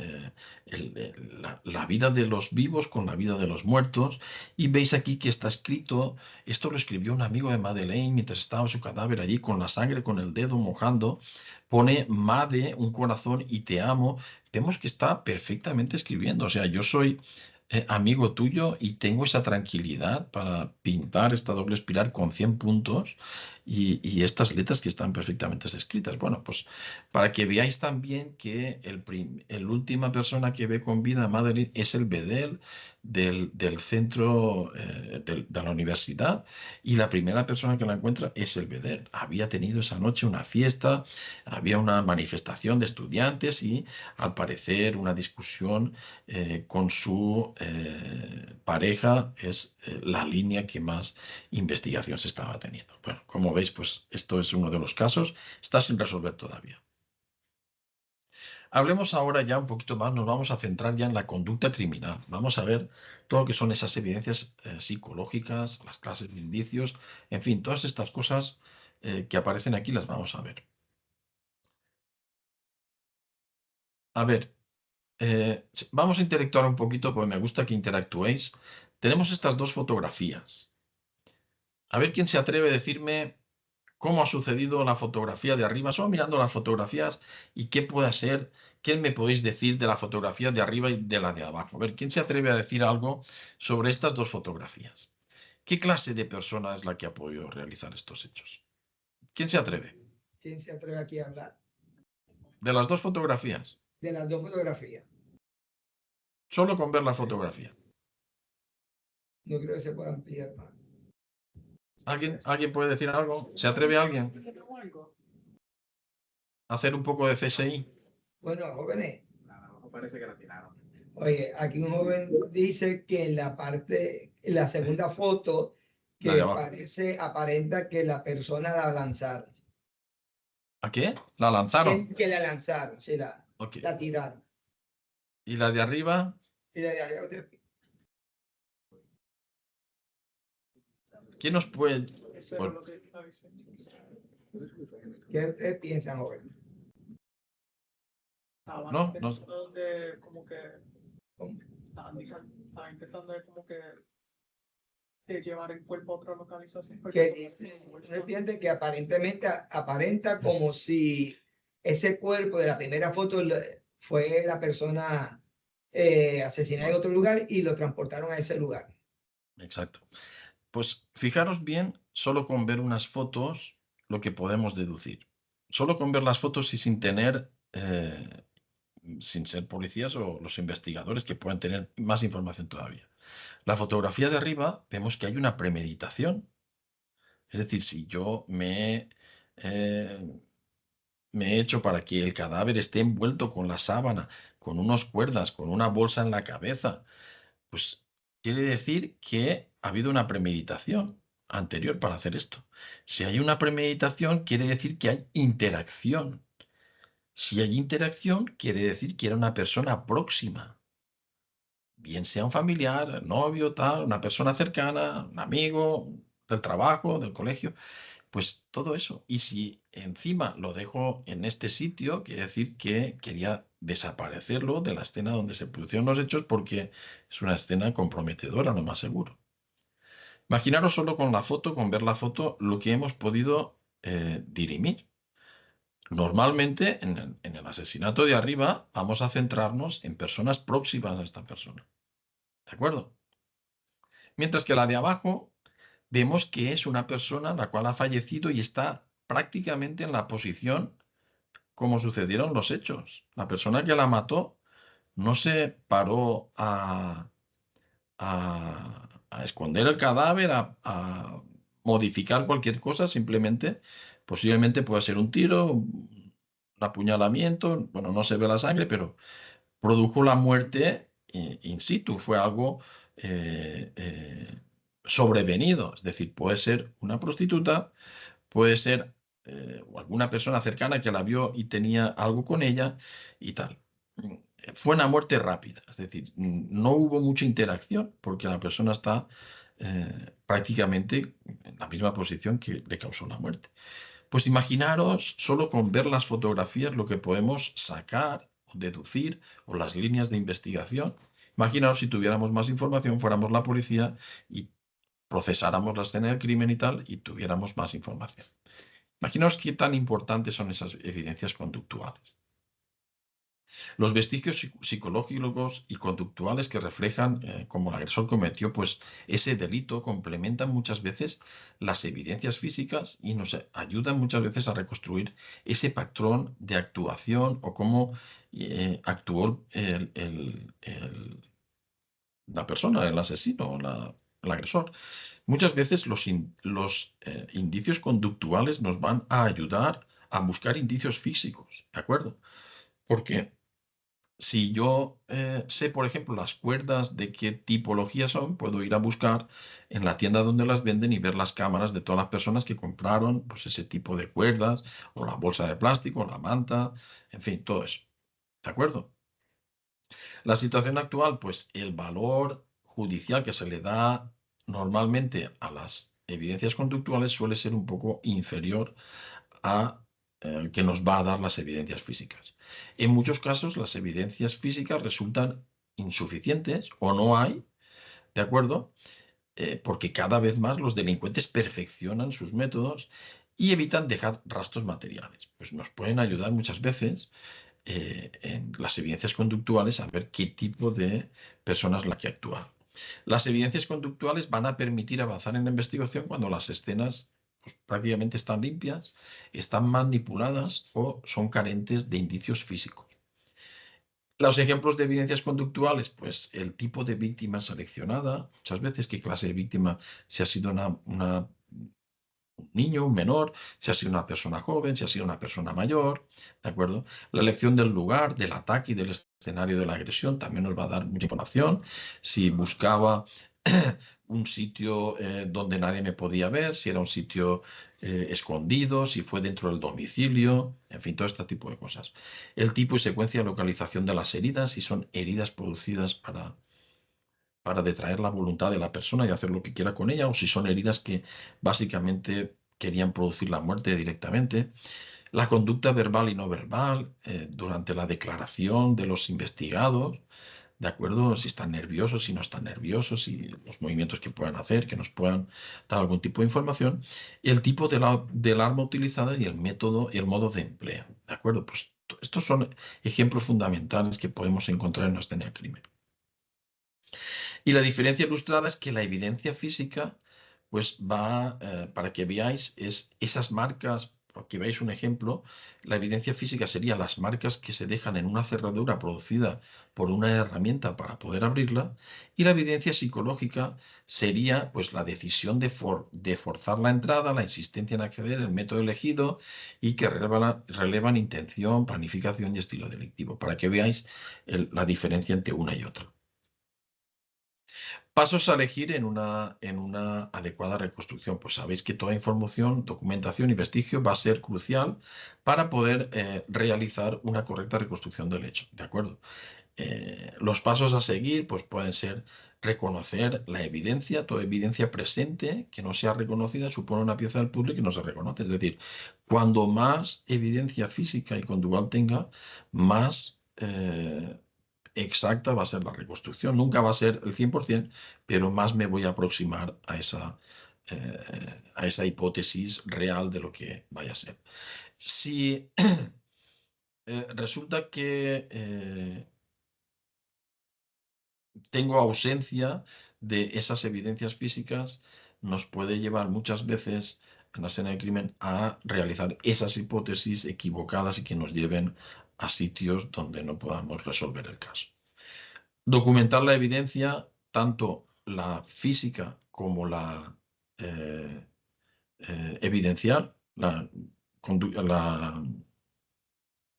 Speaker 2: la vida de los vivos con la vida de los muertos. Y veis aquí que está escrito, esto lo escribió un amigo de Madeleine mientras estaba su cadáver allí con la sangre, con el dedo mojando. Pone Made, un corazón y te amo. Vemos que está perfectamente escribiendo. O sea, yo soy amigo tuyo y tengo esa tranquilidad para pintar esta doble espiral con 100 puntos y estas letras que están perfectamente escritas. Bueno, pues para que veáis también que el última persona que ve con vida a Madeleine es el bedel del centro de la universidad y la primera persona que la encuentra es el bedel. Había tenido esa noche una fiesta, había una manifestación de estudiantes y al parecer una discusión con su pareja es la línea que más investigación se estaba teniendo. Bueno, como veis, pues esto es uno de los casos, está sin resolver todavía. Hablemos ahora ya un poquito más, nos vamos a centrar ya en la conducta criminal. Vamos a ver todo lo que son esas evidencias psicológicas, las clases de indicios, en fin, todas estas cosas que aparecen aquí las vamos a ver. A ver, vamos a interactuar un poquito, porque me gusta que interactuéis. Tenemos estas dos fotografías. A ver quién se atreve a decirme cómo ha sucedido la fotografía de arriba, solo mirando las fotografías y qué puede ser, qué me podéis decir de la fotografía de arriba y de la de abajo. A ver, ¿quién se atreve a decir algo sobre estas dos fotografías? ¿Qué clase de persona es la que ha podido realizar estos hechos? ¿Quién se atreve?
Speaker 1: ¿Quién se atreve aquí a hablar?
Speaker 2: De las dos fotografías.
Speaker 1: De las dos fotografías.
Speaker 2: Solo con ver la fotografía.
Speaker 1: No creo que se pueda ampliar más.
Speaker 2: ¿Alguien puede decir algo? ¿Se atreve alguien a hacer un poco de CSI?
Speaker 1: Bueno, jóvenes,
Speaker 3: parece que la tiraron.
Speaker 1: Oye, aquí un joven dice que en la segunda foto,
Speaker 2: La de
Speaker 1: que
Speaker 2: abajo.
Speaker 1: aparenta que la persona la lanzaron.
Speaker 2: ¿A qué? ¿La lanzaron?
Speaker 1: Que la lanzaron, sí,
Speaker 2: Ok.
Speaker 1: la tiraron.
Speaker 2: ¿Y la de arriba?
Speaker 1: Y de arriba,
Speaker 2: ¿Quién nos puede...?
Speaker 3: Eso era lo que estaba diciendo.
Speaker 1: ¿Qué piensan, joven?
Speaker 3: Estaban
Speaker 2: No,
Speaker 3: intentando de como que estaban intentando de como que de llevar el cuerpo a otra localización.
Speaker 1: Que entiende que aparentemente aparenta como si ese cuerpo de la primera foto fue la persona asesinada en otro lugar y lo transportaron a ese lugar.
Speaker 2: Exacto. Pues fijaros bien, solo con ver unas fotos, lo que podemos deducir. Solo con ver las fotos y sin tener, sin ser policías o los investigadores que pueden tener más información todavía. La fotografía de arriba vemos que hay una premeditación. Es decir, si yo me he hecho para que el cadáver esté envuelto con la sábana, con unas cuerdas, con una bolsa en la cabeza, pues quiere decir que ha habido una premeditación anterior para hacer esto. Si hay una premeditación, quiere decir que hay interacción. Si hay interacción, quiere decir que era una persona próxima. Bien sea un familiar, novio, tal, una persona cercana, un amigo del trabajo, del colegio, pues todo eso. Y si encima lo dejo en este sitio, quiere decir que quería desaparecerlo de la escena donde se produjeron los hechos porque es una escena comprometedora, lo más seguro. Imaginaros solo con la foto, con ver la foto, lo que hemos podido dirimir. Normalmente en el asesinato de arriba vamos a centrarnos en personas próximas a esta persona. ¿De acuerdo? Mientras que la de abajo vemos que es una persona la cual ha fallecido y está prácticamente en la posición como sucedieron los hechos. La persona que la mató no se paró a esconder el cadáver, a modificar cualquier cosa, simplemente, posiblemente puede ser un tiro, un apuñalamiento, bueno, no se ve la sangre, pero produjo la muerte in situ, fue algo sobrevenido, es decir, puede ser una prostituta, puede ser o alguna persona cercana que la vio y tenía algo con ella y tal. Fue una muerte rápida, es decir, no hubo mucha interacción porque la persona está prácticamente en la misma posición que le causó la muerte. Pues imaginaros solo con ver las fotografías lo que podemos sacar o deducir o las líneas de investigación. Imaginaos si tuviéramos más información, fuéramos la policía y procesáramos la escena del crimen y tal y tuviéramos más información. Imaginaos qué tan importantes son esas evidencias conductuales. Los vestigios psicológicos y conductuales que reflejan cómo el agresor cometió pues, ese delito complementan muchas veces las evidencias físicas y nos ayudan muchas veces a reconstruir ese patrón de actuación o cómo actuó la persona, el asesino, el agresor. Muchas veces los indicios conductuales nos van a ayudar a buscar indicios físicos, ¿de acuerdo? Porque si yo sé, por ejemplo, las cuerdas de qué tipología son, puedo ir a buscar en la tienda donde las venden y ver las cámaras de todas las personas que compraron pues, ese tipo de cuerdas, o la bolsa de plástico, o la manta, en fin, todo eso. ¿De acuerdo? La situación actual, pues el valor judicial que se le da normalmente a las evidencias conductuales suele ser un poco inferior a el que nos va a dar las evidencias físicas. En muchos casos las evidencias físicas resultan insuficientes o no hay, ¿de acuerdo? Porque cada vez más los delincuentes perfeccionan sus métodos y evitan dejar rastros materiales. Pues nos pueden ayudar muchas veces en las evidencias conductuales a ver qué tipo de persona es la que actúa. Las evidencias conductuales van a permitir avanzar en la investigación cuando las escenas pues, prácticamente están limpias, están manipuladas o son carentes de indicios físicos. Los ejemplos de evidencias conductuales, pues el tipo de víctima seleccionada, muchas veces qué clase de víctima, si ha sido un niño, un menor, si ha sido una persona joven, si ha sido una persona mayor, ¿de acuerdo? La elección del lugar, del ataque y del escenario de la agresión también nos va a dar mucha información. Si buscaba un sitio donde nadie me podía ver, si era un sitio escondido, si fue dentro del domicilio, en fin, todo este tipo de cosas. El tipo y secuencia de localización de las heridas, si son heridas producidas para detraer la voluntad de la persona y hacer lo que quiera con ella, o si son heridas que básicamente querían producir la muerte directamente. La conducta verbal y no verbal durante la declaración de los investigados, ¿de acuerdo? Si están nerviosos, si no están nerviosos, si los movimientos que puedan hacer, que nos puedan dar algún tipo de información, y el tipo del arma utilizada y el método y el modo de empleo, ¿de acuerdo? Pues estos son ejemplos fundamentales que podemos encontrar en una escena de crimen. Y la diferencia ilustrada es que la evidencia física, pues va, para que veáis, es esas marcas, para que veáis un ejemplo, la evidencia física sería las marcas que se dejan en una cerradura producida por una herramienta para poder abrirla, y la evidencia psicológica sería pues la decisión de forzar la entrada, la insistencia en acceder, el método elegido y que relevan intención, planificación y estilo delictivo, para que veáis la diferencia entre una y otra. Pasos a elegir en una adecuada reconstrucción. Pues sabéis que toda información, documentación y vestigio va a ser crucial para poder realizar una correcta reconstrucción del hecho, ¿de acuerdo? Los pasos a seguir pues pueden ser reconocer la evidencia, toda evidencia presente que no sea reconocida supone una pieza del puzzle que no se reconoce. Es decir, cuando más evidencia física y conductual tenga, más exacta va a ser la reconstrucción. Nunca va a ser el 100%, pero más me voy a aproximar a esa hipótesis real de lo que vaya a ser. Si resulta que tengo ausencia de esas evidencias físicas, nos puede llevar muchas veces en la escena de crimen a realizar esas hipótesis equivocadas y que nos lleven a sitios donde no podamos resolver el caso. Documentar la evidencia, tanto la física como la evidencial, la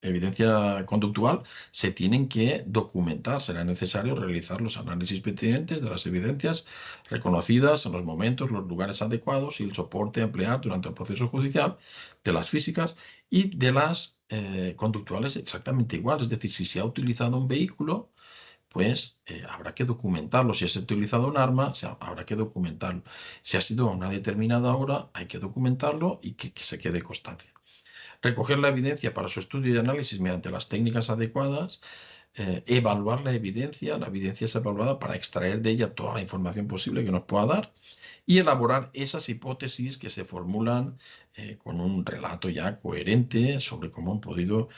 Speaker 2: evidencia conductual, se tienen que documentar. Será necesario realizar los análisis pertinentes de las evidencias reconocidas en los momentos, los lugares adecuados y el soporte a emplear durante el proceso judicial de las físicas y de las conductuales exactamente igual. Es decir, si se ha utilizado un vehículo, pues habrá que documentarlo. Si se ha utilizado un arma, habrá que documentarlo. Si ha sido a una determinada hora, hay que documentarlo y que se quede constancia. Recoger la evidencia para su estudio y análisis mediante las técnicas adecuadas, evaluar la evidencia es evaluada para extraer de ella toda la información posible que nos pueda dar y elaborar esas hipótesis que se formulan con un relato ya coherente sobre cómo han podido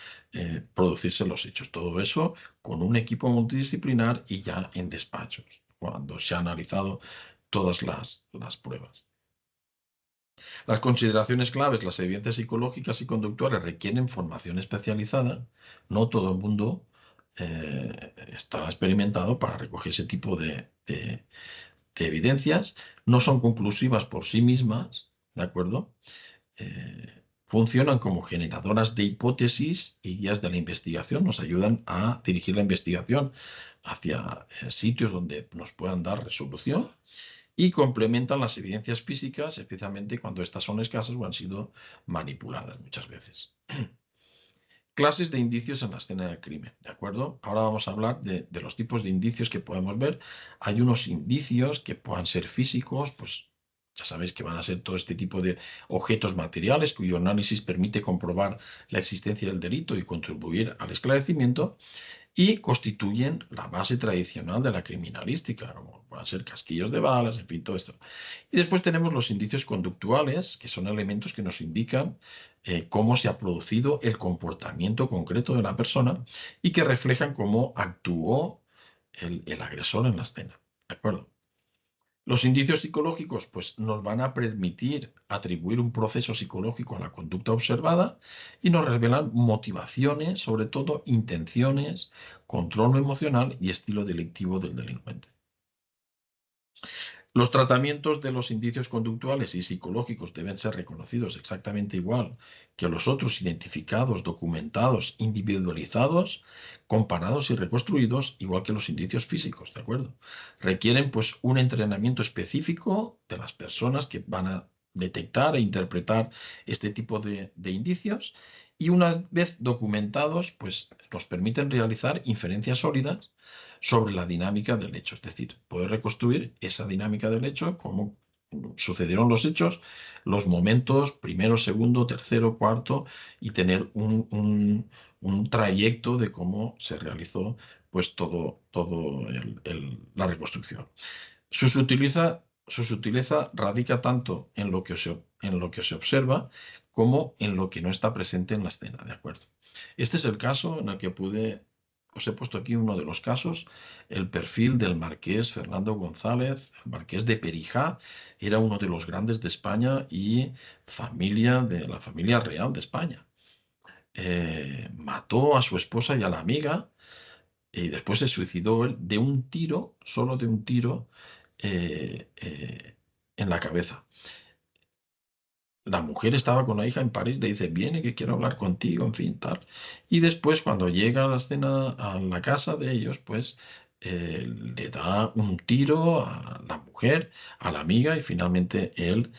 Speaker 2: producirse los hechos. Todo eso con un equipo multidisciplinar y ya en despachos, cuando se han analizado todas las pruebas. Las consideraciones claves, las evidencias psicológicas y conductuales requieren formación especializada. No todo el mundo está experimentado para recoger ese tipo de evidencias. No son conclusivas por sí mismas, ¿de acuerdo? Funcionan como generadoras de hipótesis y guías de la investigación. Nos ayudan a dirigir la investigación hacia sitios donde nos puedan dar resolución. Y complementan las evidencias físicas, especialmente cuando estas son escasas o han sido manipuladas muchas veces. Clases de indicios en la escena del crimen, ¿de acuerdo? Ahora vamos a hablar de los tipos de indicios que podemos ver. Hay unos indicios que puedan ser físicos, pues ya sabéis que van a ser todo este tipo de objetos materiales cuyo análisis permite comprobar la existencia del delito y contribuir al esclarecimiento. Y constituyen la base tradicional de la criminalística, como pueden ser casquillos de balas, en fin, todo esto. Y después tenemos los indicios conductuales, que son elementos que nos indican cómo se ha producido el comportamiento concreto de la persona y que reflejan cómo actuó el agresor en la escena. ¿De acuerdo? Los indicios psicológicos pues, nos van a permitir atribuir un proceso psicológico a la conducta observada y nos revelan motivaciones, sobre todo intenciones, control emocional y estilo delictivo del delincuente. Los tratamientos de los indicios conductuales y psicológicos deben ser reconocidos exactamente igual que los otros identificados, documentados, individualizados, comparados y reconstruidos, igual que los indicios físicos, ¿de acuerdo? Requieren pues un entrenamiento específico de las personas que van a detectar e interpretar este tipo de indicios, y una vez documentados, pues nos permiten realizar inferencias sólidas sobre la dinámica del hecho, es decir, poder reconstruir esa dinámica del hecho, cómo sucedieron los hechos, los momentos, primero, segundo, tercero, cuarto, y tener un trayecto de cómo se realizó pues todo la reconstrucción. Su sutileza radica tanto en lo que se observa como en lo que no está presente en la escena, ¿de acuerdo? Este es el caso en el que os he puesto aquí uno de los casos, el perfil del marqués Fernando González, el marqués de Perijá, era uno de los grandes de España y de la familia real de España. Mató a su esposa y a la amiga, y después se suicidó él de un tiro, solo de un tiro, en la cabeza. La mujer estaba con la hija en París, le dice, viene que quiero hablar contigo, en fin, tal. Y después, cuando llega a la escena, a la casa de ellos, pues le da un tiro a la mujer, a la amiga, y finalmente él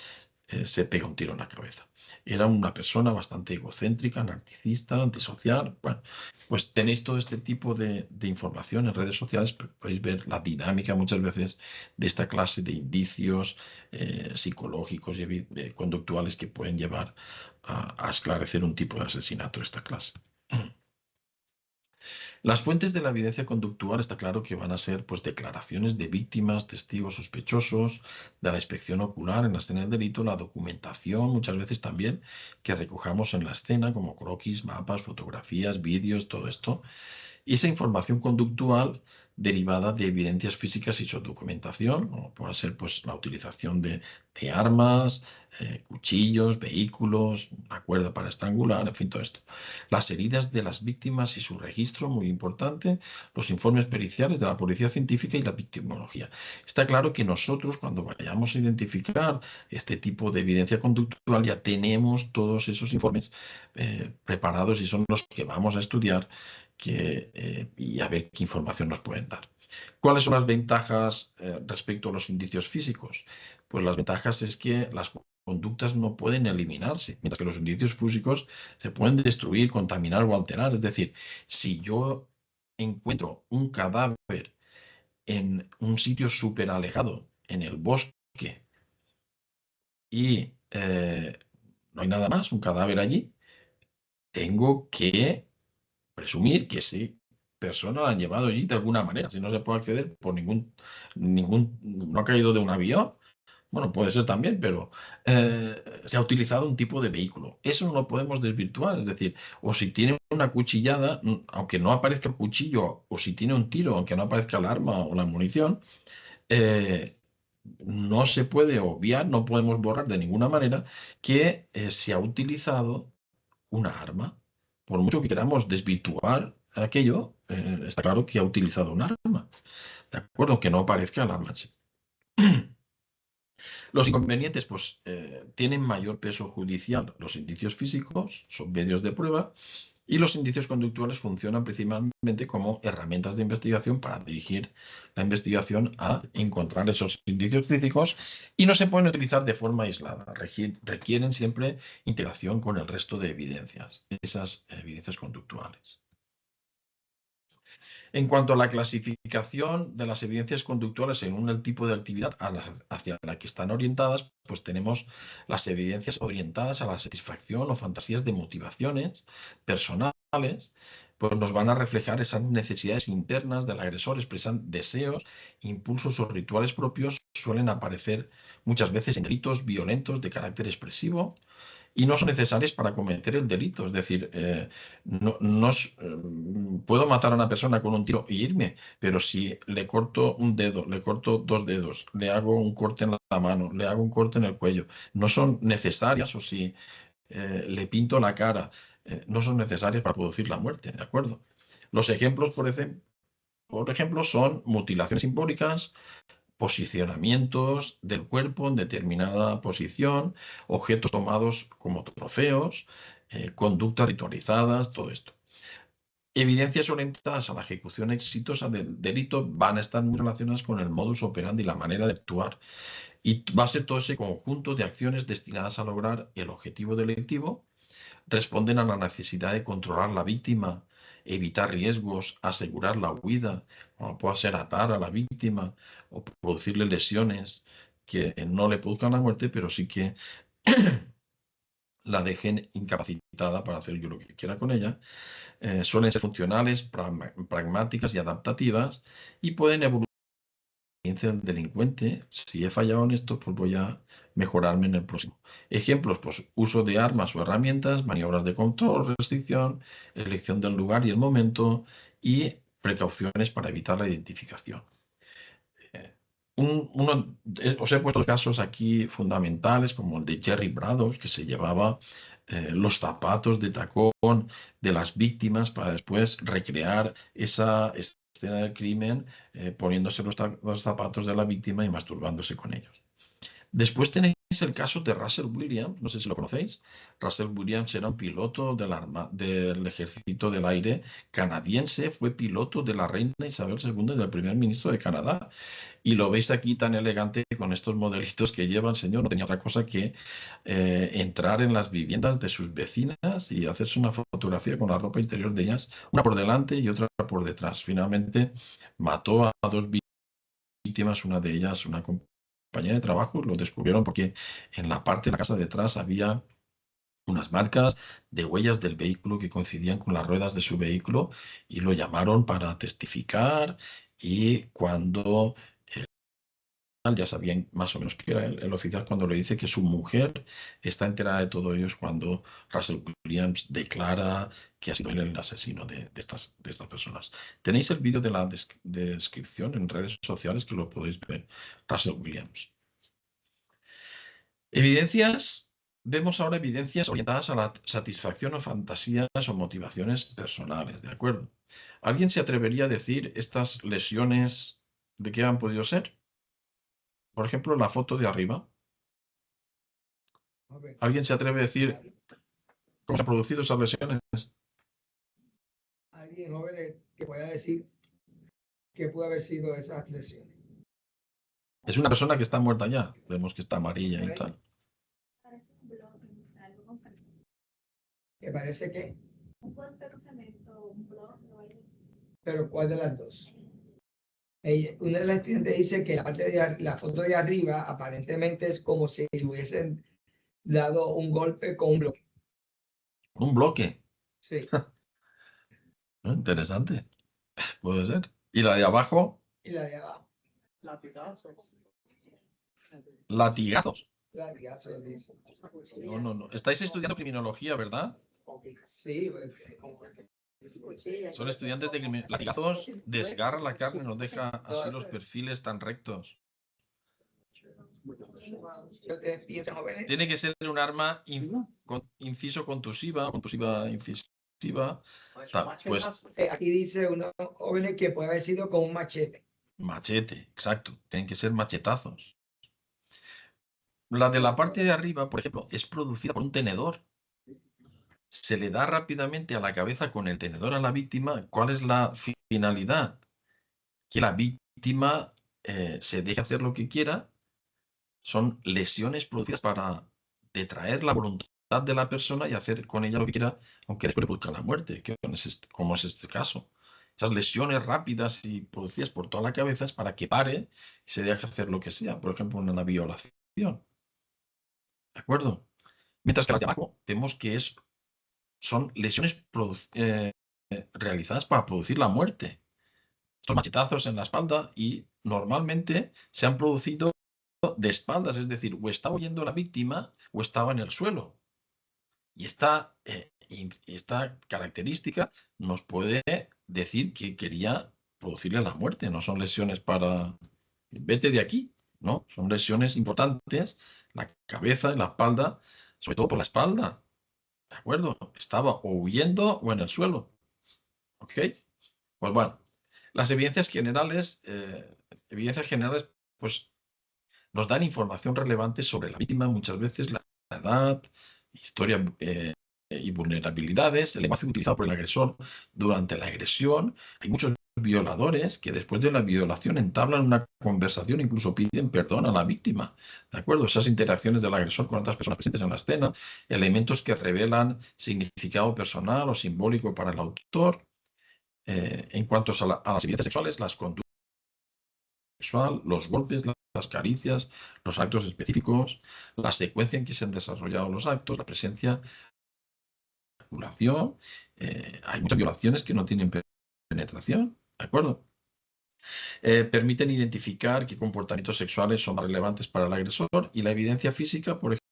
Speaker 2: se pega un tiro en la cabeza. Era una persona bastante egocéntrica, narcisista, antisocial. Bueno, pues tenéis todo este tipo de información en redes sociales, podéis ver la dinámica muchas veces de esta clase de indicios psicológicos y conductuales que pueden llevar a esclarecer un tipo de asesinato de esta clase. Las fuentes de la evidencia conductual está claro que van a ser pues, declaraciones de víctimas, testigos sospechosos, de la inspección ocular en la escena del delito, la documentación, muchas veces también, que recojamos en la escena, como croquis, mapas, fotografías, vídeos, todo esto. Y esa información conductual derivada de evidencias físicas y su documentación, como puede ser pues, la utilización de armas, cuchillos, vehículos, una cuerda para estrangular, en fin, todo esto. Las heridas de las víctimas y su registro, muy importante, los informes periciales de la policía científica y la victimología. Está claro que nosotros, cuando vayamos a identificar este tipo de evidencia conductual, ya tenemos todos esos informes preparados y son los que vamos a estudiar y a ver qué información nos pueden dar. ¿Cuáles son las ventajas respecto a los indicios físicos? Pues las ventajas es que las conductas no pueden eliminarse, mientras que los indicios físicos se pueden destruir, contaminar o alterar. Es decir, si yo encuentro un cadáver en un sitio súper alejado, en el bosque, y no hay nada más, un cadáver allí, tengo que presumir que sí, persona la han llevado allí de alguna manera. Si no se puede acceder por no ha caído de un avión, bueno, puede ser también, pero se ha utilizado un tipo de vehículo. Eso no lo podemos desvirtuar, es decir, o si tiene una cuchillada, aunque no aparezca el cuchillo, o si tiene un tiro, aunque no aparezca el arma o la munición, no se puede obviar, no podemos borrar de ninguna manera que se ha utilizado una arma. Por mucho que queramos desvirtuar aquello, está claro que ha utilizado un arma. ¿De acuerdo? Que no aparezca el arma. Los inconvenientes, pues, tienen mayor peso judicial. Los indicios físicos son medios de prueba y los indicios conductuales funcionan principalmente como herramientas de investigación para dirigir la investigación a encontrar esos indicios físicos y no se pueden utilizar de forma aislada. Requieren siempre integración con el resto de evidencias, esas evidencias conductuales. En cuanto a la clasificación de las evidencias conductuales según el tipo de actividad hacia la que están orientadas, pues tenemos las evidencias orientadas a la satisfacción o fantasías de motivaciones personales, pues nos van a reflejar esas necesidades internas del agresor, expresan deseos, impulsos o rituales propios, suelen aparecer muchas veces en delitos violentos de carácter expresivo, y no son necesarias para cometer el delito. Es decir, puedo matar a una persona con un tiro y irme, pero si le corto un dedo, le corto 2 dedos, le hago un corte en la mano, le hago un corte en el cuello, no son necesarias, o si le pinto la cara, no son necesarias para producir la muerte, ¿de acuerdo? Los ejemplos, por ejemplo, son mutilaciones simbólicas, posicionamientos del cuerpo en determinada posición, objetos tomados como trofeos, conductas ritualizadas, todo esto. Evidencias orientadas a la ejecución exitosa del delito van a estar muy relacionadas con el modus operandi y la manera de actuar. Y va a ser todo ese conjunto de acciones destinadas a lograr el objetivo delictivo, responden a la necesidad de controlar la víctima, evitar riesgos, asegurar la huida, como puede ser atar a la víctima o producirle lesiones que no le produzcan la muerte, pero sí que la dejen incapacitada para hacer yo lo que quiera con ella. Suelen ser funcionales, pragmáticas y adaptativas y pueden evolucionar del delincuente. Si he fallado en esto, pues voy a mejorarme en el próximo. Ejemplos, pues uso de armas o herramientas, maniobras de control, restricción, elección del lugar y el momento y precauciones para evitar la identificación. Os he puesto casos aquí fundamentales como el de Jerry Braddock, que se llevaba los zapatos de tacón de las víctimas para después recrear esa escena del crimen poniéndose los zapatos de la víctima y masturbándose con ellos. Después tenéis el caso de Russell Williams, no sé si lo conocéis. Russell Williams era un piloto del Ejército del Aire canadiense, fue piloto de la reina Isabel II y del primer ministro de Canadá. Y lo veis aquí tan elegante con estos modelitos que lleva el señor. No tenía otra cosa que entrar en las viviendas de sus vecinas y hacerse una fotografía con la ropa interior de ellas, una por delante y otra por detrás. Finalmente mató a dos víctimas, una de ellas una compañera de trabajo. Lo descubrieron porque en la parte de la casa de atrás había unas marcas de huellas del vehículo que coincidían con las ruedas de su vehículo y lo llamaron para testificar. Y cuando ya sabían más o menos que era el oficial cuando le dice que su mujer está enterada de todo ello, es cuando Russell Williams declara que ha sido él el asesino de estas personas. Tenéis el vídeo de la descripción en redes sociales que lo podéis ver. Russell Williams. Evidencias. Vemos ahora evidencias orientadas a la satisfacción o fantasías o motivaciones personales, ¿de acuerdo? ¿Alguien se atrevería a decir estas lesiones de qué han podido ser? Por ejemplo, la foto de arriba. ¿Alguien se atreve a decir cómo se han producido esas lesiones?
Speaker 1: Alguien joven que pueda decir qué pudo haber sido esas lesiones.
Speaker 2: Es una persona que está muerta ya. Vemos que está amarilla y tal.
Speaker 1: ¿Que parece que?
Speaker 4: Un golpe de cemento, un blog, no hay.
Speaker 1: ¿Pero cuál de las dos? Una de las estudiantes dice que la parte de la foto de arriba aparentemente es como si le hubiesen dado un golpe con un bloque.
Speaker 2: Un bloque.
Speaker 1: Sí.
Speaker 2: Interesante. Puede ser. ¿Y la de abajo?
Speaker 1: Y la de abajo.
Speaker 3: Latigazos.
Speaker 2: Latigazos.
Speaker 1: Latigazos, dice.
Speaker 2: No. Estáis estudiando criminología, ¿verdad?
Speaker 1: Sí.
Speaker 2: Son estudiantes de criminología. Latigazos desgarra la carne, nos deja así los perfiles tan rectos. Tiene que ser un arma inciso contusiva, incisiva. Pues
Speaker 1: aquí dice unos jóvenes que puede haber sido con un machete.
Speaker 2: Machete, exacto. Tienen que ser machetazos. La de la parte de arriba, por ejemplo, es producida por un tenedor. Se le da rápidamente a la cabeza con el tenedor a la víctima. ¿Cuál es la finalidad? Que la víctima se deje hacer lo que quiera. Son lesiones producidas para detraer la voluntad de la persona y hacer con ella lo que quiera, aunque después le produzca la muerte, como es este caso. Esas lesiones rápidas y producidas por toda la cabeza es para que pare y se deje hacer lo que sea, por ejemplo, una violación. ¿De acuerdo? Mientras que las de abajo vemos que son lesiones realizadas para producir la muerte. Estos machetazos en la espalda y normalmente se han producido de espaldas, es decir, o estaba huyendo la víctima o estaba en el suelo. Y esta característica nos puede decir que quería producirle la muerte, no son lesiones para vete de aquí, ¿no? Son lesiones importantes, la cabeza y la espalda, sobre todo por la espalda, ¿de acuerdo? Estaba o huyendo o en el suelo, ¿ok? Pues bueno, las evidencias generales pues nos dan información relevante sobre la víctima, muchas veces la edad, historia y vulnerabilidades, el lenguaje utilizado por el agresor durante la agresión. Hay muchos violadores que después de la violación entablan una conversación, incluso piden perdón a la víctima. ¿De acuerdo? Esas interacciones del agresor con otras personas presentes en la escena, elementos que revelan significado personal o simbólico para el autor. En cuanto a las evidencias sexuales, las conductas sexual, los golpes, las caricias, los actos específicos, la secuencia en que se han desarrollado los actos, la presencia, la violación. Hay muchas violaciones que no tienen penetración, ¿de acuerdo? Permiten identificar qué comportamientos sexuales son más relevantes para el agresor y la evidencia física, por ejemplo,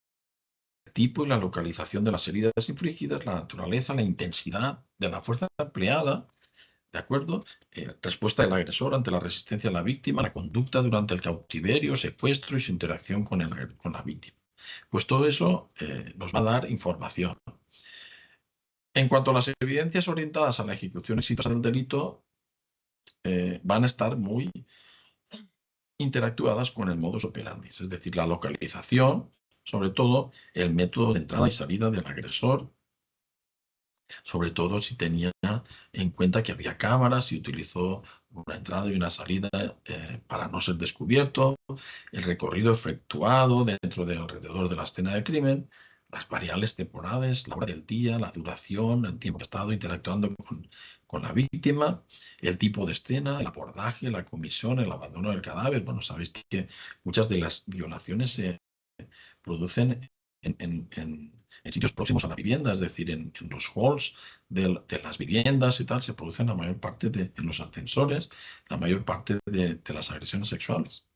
Speaker 2: el tipo y la localización de las heridas infligidas, la naturaleza, la intensidad de la fuerza empleada. ¿De acuerdo? Respuesta del agresor ante la resistencia de la víctima, la conducta durante el cautiverio, secuestro y su interacción con la víctima. Pues todo eso nos va a dar información. En cuanto a las evidencias orientadas a la ejecución exitosa del delito, van a estar muy interactuadas con el modus operandi, es decir, la localización, sobre todo el método de entrada y salida del agresor, sobre todo si tenía en cuenta que había cámaras y utilizó una entrada y una salida para no ser descubierto, el recorrido efectuado dentro de alrededor de la escena del crimen, las variables temporales, la hora del día, la duración, el tiempo que ha estado interactuando con la víctima, el tipo de escena, el abordaje, la comisión, el abandono del cadáver. Bueno, sabéis que muchas de las violaciones se producen en sitios próximos a la vivienda, es decir, en los halls de las viviendas y tal, se producen la mayor parte en los ascensores, la mayor parte de las agresiones sexuales.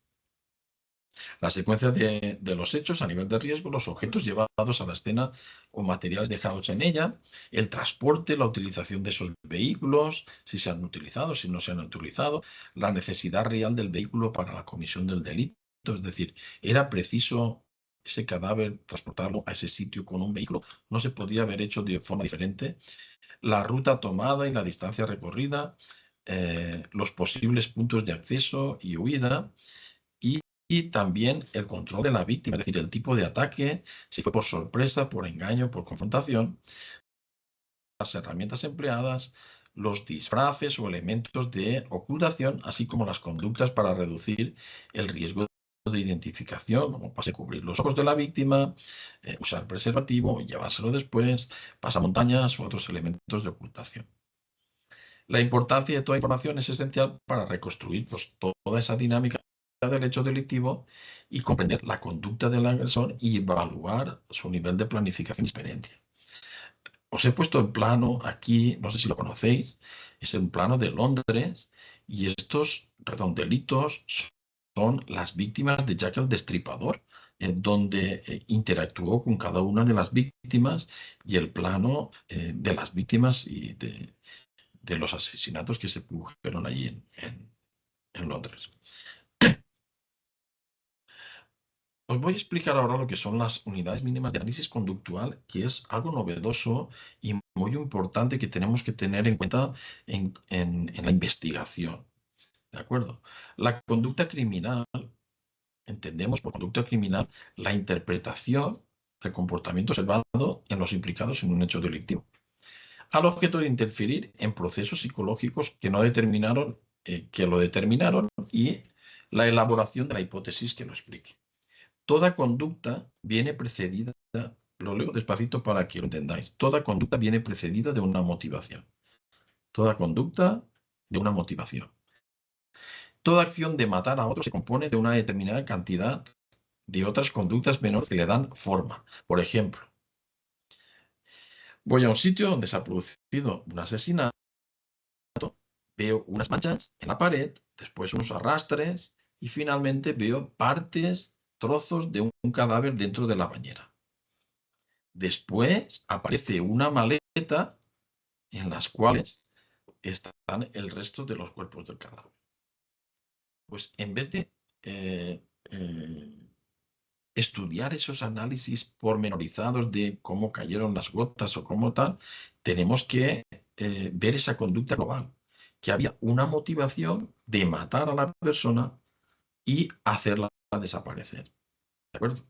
Speaker 2: La secuencia de los hechos a nivel de riesgo, los objetos llevados a la escena o materiales dejados en ella, el transporte, la utilización de esos vehículos, si se han utilizado, si no se han utilizado, la necesidad real del vehículo para la comisión del delito, es decir, era preciso ese cadáver transportarlo a ese sitio con un vehículo, no se podía haber hecho de forma diferente, la ruta tomada y la distancia recorrida, los posibles puntos de acceso y huida, y también el control de la víctima, es decir, el tipo de ataque, si fue por sorpresa, por engaño, por confrontación, las herramientas empleadas, los disfraces o elementos de ocultación, así como las conductas para reducir el riesgo de identificación, como cubrir los ojos de la víctima, usar preservativo y llevárselo después, pasamontañas u otros elementos de ocultación. La importancia de toda información es esencial para reconstruir pues, toda esa dinámica del hecho delictivo y comprender la conducta del agresor y evaluar su nivel de planificación y experiencia. Os he puesto el plano aquí, no sé si lo conocéis, es el plano de Londres y estos redondelitos son las víctimas de Jack el Destripador, en donde interactuó con cada una de las víctimas y el plano de las víctimas y de los asesinatos que se produjeron allí en Londres. Os voy a explicar ahora lo que son las unidades mínimas de análisis conductual, que es algo novedoso y muy importante que tenemos que tener en cuenta en la investigación. ¿De acuerdo? La conducta criminal, entendemos por conducta criminal la interpretación del comportamiento observado en los implicados en un hecho delictivo, al objeto de interferir en procesos psicológicos que lo determinaron y la elaboración de la hipótesis que lo explique. Toda conducta viene precedida, lo leo despacito para que lo entendáis, toda conducta viene precedida de una motivación. Toda conducta de una motivación. Toda acción de matar a otro se compone de una determinada cantidad de otras conductas menores que le dan forma. Por ejemplo, voy a un sitio donde se ha producido un asesinato, veo unas manchas en la pared, después unos arrastres y finalmente veo trozos de un cadáver dentro de la bañera. Después aparece una maleta en las cuales están el resto de los cuerpos del cadáver. Pues en vez de estudiar esos análisis pormenorizados de cómo cayeron las gotas o cómo tal, tenemos que ver esa conducta global, que había una motivación de matar a la persona y hacerla desaparecer. ¿De acuerdo?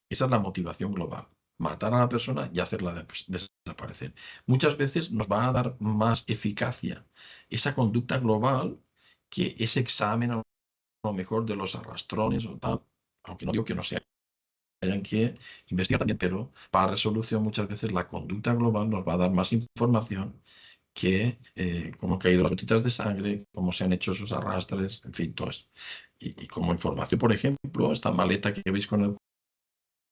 Speaker 2: Esa es la motivación global. Matar a la persona y hacerla desaparecer. Muchas veces nos va a dar más eficacia esa conducta global que ese examen a lo mejor de los arrastrones o tal, aunque no digo que no se hayan que investigar también, pero para resolución muchas veces la conducta global nos va a dar más información que cómo han caído las gotitas de sangre, cómo se han hecho esos arrastres, en fin, todo eso. Y como información, por ejemplo, esta maleta que veis con el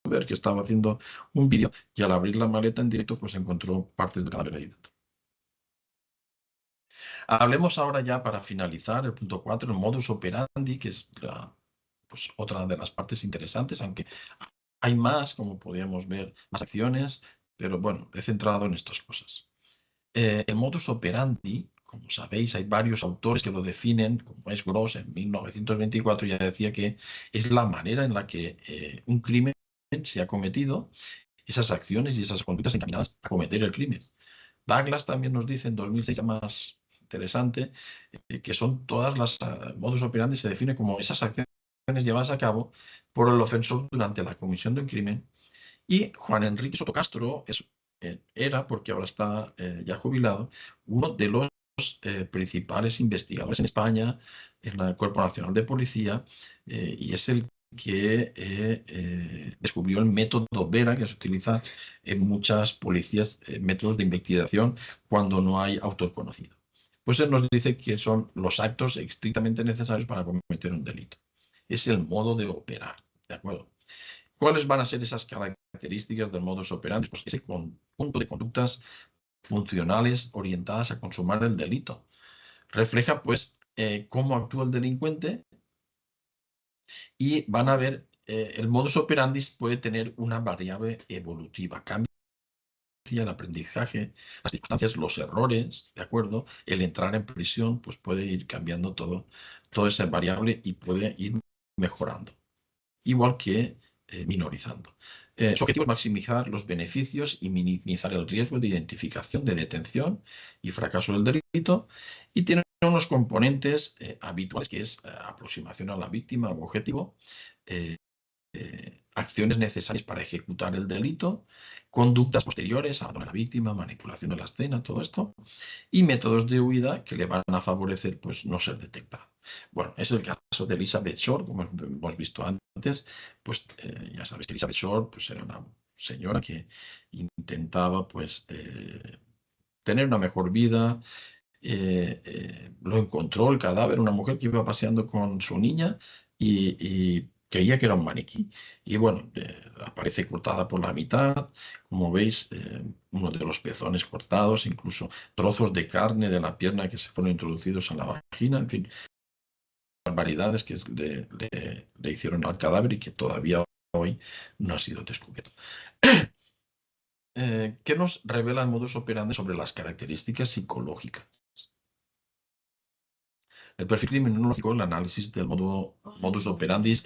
Speaker 2: ver que estaba haciendo un vídeo y al abrir la maleta en directo pues encontró partes del cadáver ahí dentro. Hablemos ahora ya para finalizar el punto 4, el modus operandi, que es pues, otra de las partes interesantes, aunque hay más, como podríamos ver, más acciones, pero bueno, he centrado en estas cosas. El modus operandi, como sabéis, hay varios autores que lo definen, como es Gross en 1924, ya decía que es la manera en la que un crimen se ha cometido, esas acciones y esas conductas encaminadas a cometer el crimen. Douglas también nos dice en 2006, ya más interesante, que son todas las modus operandi se define como esas acciones llevadas a cabo por el ofensor durante la comisión de un crimen. Y Juan Enrique Soto Castro era, porque ahora está ya jubilado, uno de los principales investigadores en España, en el Cuerpo Nacional de Policía, y es el que descubrió el método Vera, que se utiliza en muchas policías, métodos de investigación cuando no hay autor conocido. Pues él nos dice que son los actos estrictamente necesarios para cometer un delito. Es el modo de operar, ¿de acuerdo? ¿Cuáles van a ser esas características del modus operandi? Pues ese conjunto de conductas funcionales orientadas a consumar el delito. Refleja, pues, cómo actúa el delincuente y van a ver, el modus operandi puede tener una variable evolutiva. Cambia el aprendizaje, las circunstancias, los errores, ¿de acuerdo? El entrar en prisión, pues puede ir cambiando todo esa variable y puede ir mejorando. Igual que minorizando. Su objetivo es maximizar los beneficios y minimizar el riesgo de identificación, de detención y fracaso del delito, y tiene unos componentes habituales, que es aproximación a la víctima o objetivo, acciones necesarias para ejecutar el delito, conductas posteriores, abandono a la víctima, manipulación de la escena, todo esto, y métodos de huida que le van a favorecer pues, no ser detectado. Bueno, es el caso de Elizabeth Short, como hemos visto antes, pues ya sabéis que Elizabeth Short pues, era una señora que intentaba pues, tener una mejor vida. Lo encontró el cadáver, una mujer que iba paseando con su niña y creía que era un maniquí. Y bueno, aparece cortada por la mitad, como veis, uno de los pezones cortados, incluso trozos de carne de la pierna que se fueron introducidos en la vagina, en fin, barbaridades que le hicieron al cadáver y que todavía hoy no ha sido descubierto. ¿Qué nos revela el modus operandi sobre las características psicológicas? El perfil criminológico, el análisis del modus operandi es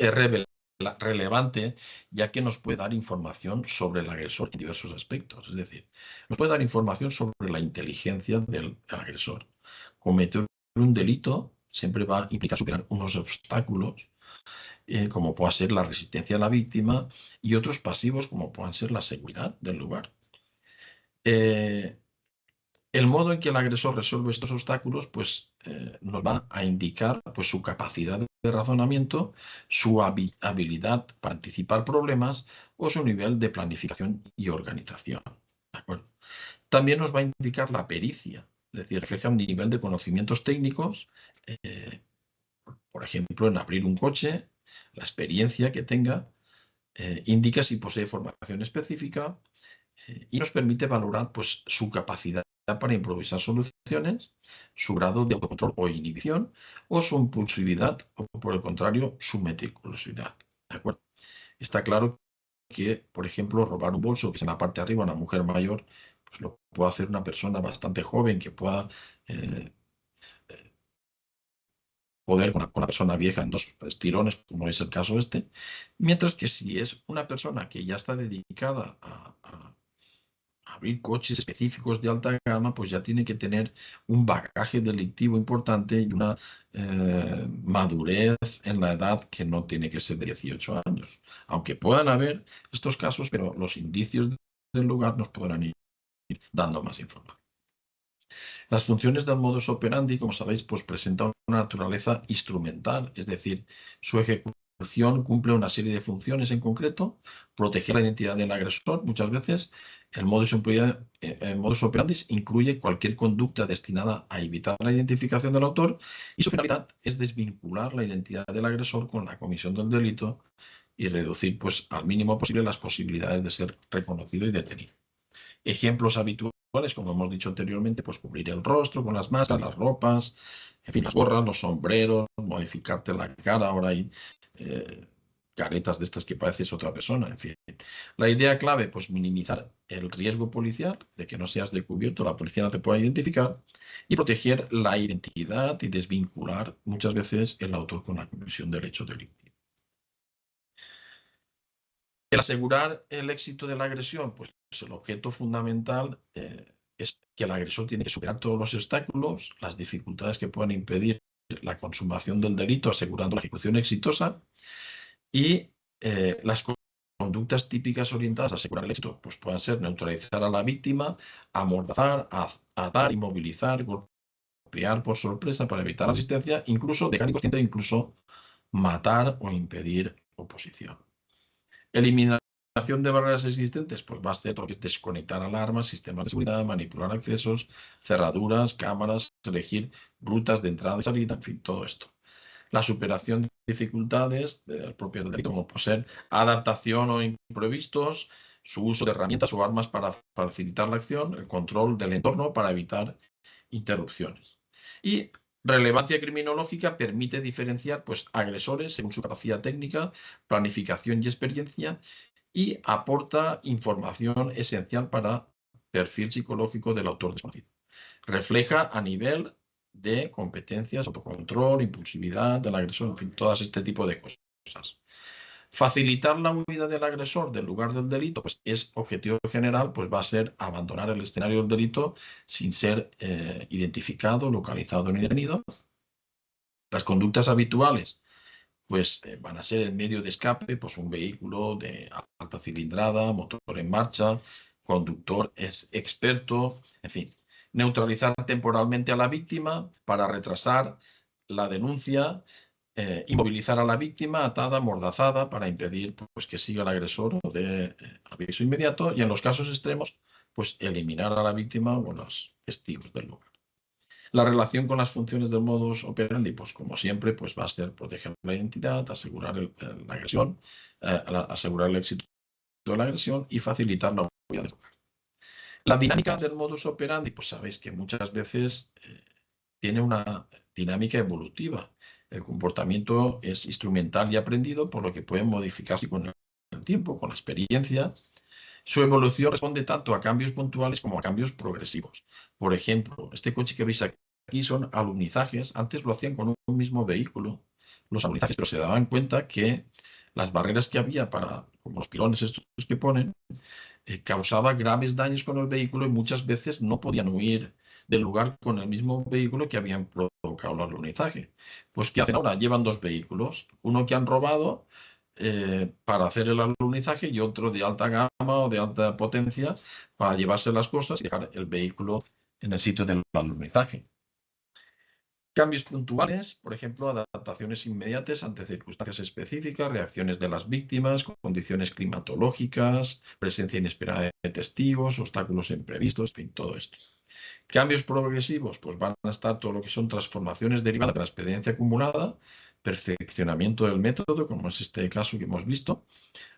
Speaker 2: relevante, ya que nos puede dar información sobre el agresor en diversos aspectos. Es decir, nos puede dar información sobre la inteligencia del agresor. Cometer un delito siempre va a implicar superar unos obstáculos, como pueda ser la resistencia a la víctima, y otros pasivos, como puedan ser la seguridad del lugar. El modo en que el agresor resuelve estos obstáculos pues, nos va a indicar pues, su capacidad de razonamiento, su habilidad para anticipar problemas o su nivel de planificación y organización. ¿De acuerdo? También nos va a indicar la pericia, es decir, refleja un nivel de conocimientos técnicos, por ejemplo, en abrir un coche, la experiencia que tenga, indica si posee formación específica y nos permite valorar pues, su capacidad para improvisar soluciones, su grado de autocontrol o inhibición, o su impulsividad, o por el contrario, su meticulosidad. ¿De acuerdo? Está claro que, por ejemplo, robar un bolso, que es en la parte de arriba una mujer mayor, pues lo puede hacer una persona bastante joven que pueda poder con una persona vieja en 2 estirones, como es el caso este, mientras que si es una persona que ya está dedicada a abrir coches específicos de alta gama, pues ya tiene que tener un bagaje delictivo importante y una madurez en la edad que no tiene que ser de 18 años. Aunque puedan haber estos casos, pero los indicios del lugar nos podrán ir dando más información. Las funciones del modus operandi, como sabéis, pues presentan una naturaleza instrumental, es decir, su ejecución cumple una serie de funciones en concreto, proteger la identidad del agresor. Muchas veces el modus operandi incluye cualquier conducta destinada a evitar la identificación del autor y su finalidad es desvincular la identidad del agresor con la comisión del delito y reducir pues, al mínimo posible las posibilidades de ser reconocido y detenido. Ejemplos habituales, como hemos dicho anteriormente, pues cubrir el rostro con las máscaras, las ropas, en fin, las gorras, los sombreros, modificarte la cara, ahora hay caretas de estas que pareces otra persona, en fin. La idea clave, pues minimizar el riesgo policial de que no seas descubierto, la policía no te pueda identificar, y proteger la identidad y desvincular muchas veces el autor con la comisión del hecho delictivo. El asegurar el éxito de la agresión, pues el objeto fundamental es que el agresor tiene que superar todos los obstáculos, las dificultades que puedan impedir la consumación del delito, asegurando la ejecución exitosa, y las conductas típicas orientadas a asegurar el éxito, pues pueden ser neutralizar a la víctima, amordazar, atar, inmovilizar, golpear por sorpresa para evitar la asistencia, incluso dejar inconsciente, incluso matar o impedir oposición. Eliminación de barreras existentes, pues va a ser lo que es desconectar alarmas, sistemas de seguridad, manipular accesos, cerraduras, cámaras, elegir rutas de entrada y salida, en fin, todo esto. La superación de dificultades del propio delito, como puede ser adaptación o imprevistos, su uso de herramientas o armas para facilitar la acción, el control del entorno para evitar interrupciones. Y relevancia criminológica permite diferenciar pues, agresores según su capacidad técnica, planificación y experiencia, y aporta información esencial para perfil psicológico del autor desconocido. Refleja a nivel de competencias, autocontrol, impulsividad del agresor, en fin, todas este tipo de cosas. Facilitar la huida del agresor del lugar del delito, pues es objetivo general, pues va a ser abandonar el escenario del delito sin ser identificado, localizado ni detenido. Las conductas habituales, pues van a ser el medio de escape, pues un vehículo de alta cilindrada, motor en marcha, conductor es experto, en fin. Neutralizar temporalmente a la víctima para retrasar la denuncia, inmovilizar a la víctima atada, amordazada, para impedir pues, que siga el agresor o de aviso inmediato, y en los casos extremos, pues eliminar a la víctima o los testigos del lugar. La relación con las funciones del modus operandi, pues como siempre, pues va a ser proteger la identidad, asegurar la agresión, asegurar el éxito de la agresión y facilitar la huida del lugar. La dinámica del modus operandi, pues sabéis que muchas veces tiene una dinámica evolutiva. El comportamiento es instrumental y aprendido, por lo que puede modificarse con el tiempo, con la experiencia. Su evolución responde tanto a cambios puntuales como a cambios progresivos. Por ejemplo, este coche que veis aquí son alunizajes. Antes lo hacían con un mismo vehículo, los alunizajes, pero se daban cuenta que las barreras que había para, como los pilones estos que ponen, causaba graves daños con el vehículo y muchas veces no podían huir del lugar con el mismo vehículo que habían provocado el alunizaje. Pues, ¿qué hacen ahora? Llevan dos vehículos, uno que han robado para hacer el alunizaje y otro de alta gama o de alta potencia para llevarse las cosas y dejar el vehículo en el sitio del alunizaje. Cambios puntuales, por ejemplo, adaptaciones inmediatas ante circunstancias específicas, reacciones de las víctimas, condiciones climatológicas, presencia inesperada de testigos, obstáculos imprevistos, en fin, todo esto. Cambios progresivos, pues van a estar todo lo que son transformaciones derivadas de la experiencia acumulada, perfeccionamiento del método, como es este caso que hemos visto,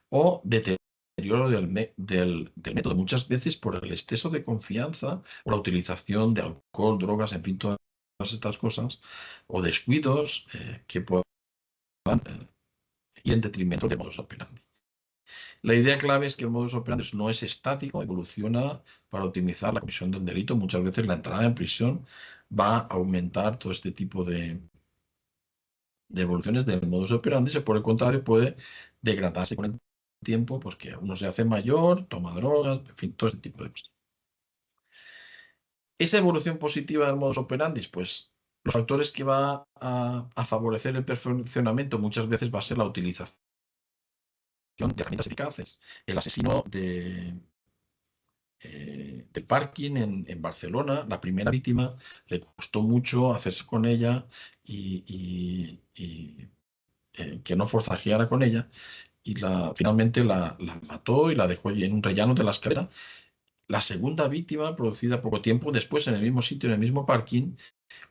Speaker 2: o deterioro del método, muchas veces por el exceso de confianza o la utilización de alcohol, drogas, en fin, todas estas cosas, o descuidos que puedan ir en detrimento del modus operandi. La idea clave es que el modus operandi no es estático, evoluciona para optimizar la comisión del delito. Muchas veces la entrada en prisión va a aumentar todo este tipo de evoluciones del modus operandi. Por el contrario, puede degradarse con el tiempo, pues que uno se hace mayor, toma drogas, en fin, todo este tipo de cosas. Esa evolución positiva del modus operandi, pues los factores que va a favorecer el perfeccionamiento muchas veces va a ser la utilización de herramientas eficaces. El asesino del parking en Barcelona, la primera víctima, le costó mucho hacerse con ella y que no forzajeara con ella, y finalmente la mató y la dejó en un rellano de la escalera. La segunda víctima, producida poco tiempo después en el mismo sitio, en el mismo parking,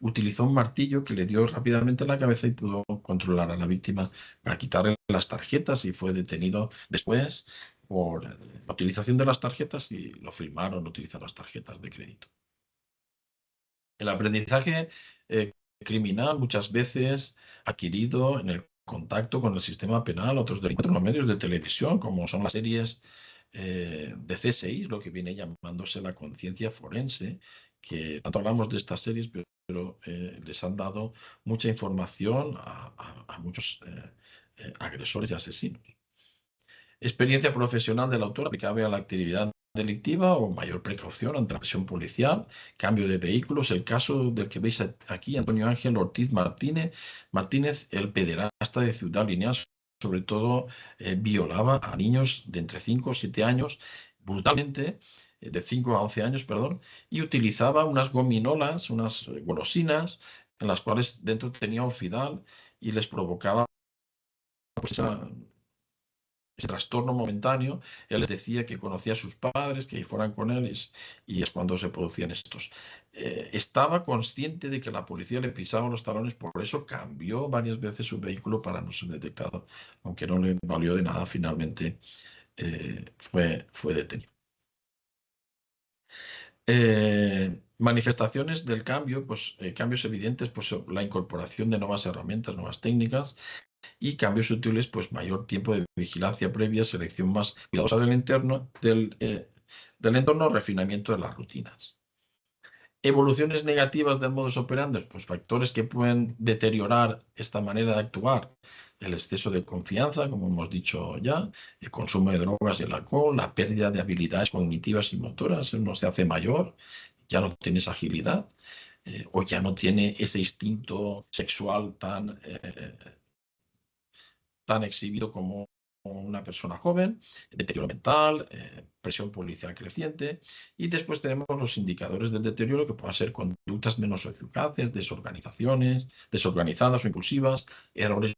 Speaker 2: utilizó un martillo que le dio rápidamente en la cabeza y pudo controlar a la víctima para quitarle las tarjetas, y fue detenido después por la utilización de las tarjetas y lo filmaron utilizando las tarjetas de crédito. El aprendizaje criminal muchas veces adquirido en el contacto con el sistema penal, otros delincuentes, los medios de televisión, como son las series de CSI, lo que viene llamándose la conciencia forense, que tanto hablamos de estas series, pero les han dado mucha información a muchos agresores y asesinos. Experiencia profesional del autor aplicable a la actividad delictiva o mayor precaución ante la presión policial, cambio de vehículos. El caso del que veis aquí, Antonio Ángel Ortiz Martínez, el pederasta de Ciudad Lineal, sobre todo violaba a niños de entre 5 o 7 años brutalmente, de 5 a 11 años, perdón, y utilizaba unas gominolas, unas golosinas, en las cuales dentro tenía orfidal y les provocaba pues, ese trastorno momentáneo. Él les decía que conocía a sus padres, que fueran con él, y es cuando se producían estos. Estaba consciente de que la policía le pisaba los talones, por eso cambió varias veces su vehículo para no ser detectado, aunque no le valió de nada, finalmente fue detenido. Manifestaciones del cambio, pues cambios evidentes, pues la incorporación de nuevas herramientas, nuevas técnicas, y cambios útiles, pues mayor tiempo de vigilancia previa, selección más cuidadosa del entorno, refinamiento de las rutinas. Evoluciones negativas del modus operandi, pues factores que pueden deteriorar esta manera de actuar: el exceso de confianza, como hemos dicho ya, el consumo de drogas y el alcohol, la pérdida de habilidades cognitivas y motoras. Uno se hace mayor, ya no tiene esa agilidad, o ya no tiene ese instinto sexual tan exhibido como una persona joven, deterioro mental, presión policial creciente. Y después tenemos los indicadores del deterioro, que pueden ser conductas menos eficaces, desorganizadas o impulsivas, errores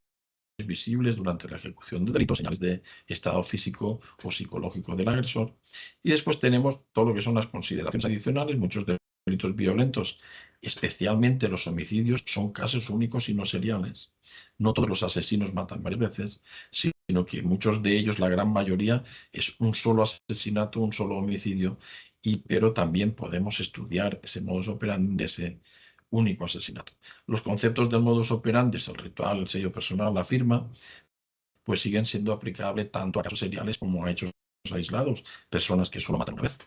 Speaker 2: visibles durante la ejecución de delitos, señales de estado físico o psicológico del agresor. Y después tenemos todo lo que son las consideraciones adicionales. Muchos delitos violentos, especialmente los homicidios, son casos únicos y no seriales. No todos los asesinos matan varias veces, sino que muchos de ellos, la gran mayoría, es un solo asesinato, un solo homicidio, pero también podemos estudiar ese modus operandi de ese único asesinato. Los conceptos del modus operandi, el ritual, el sello personal, la firma, pues siguen siendo aplicables tanto a casos seriales como a hechos aislados, personas que solo matan una vez.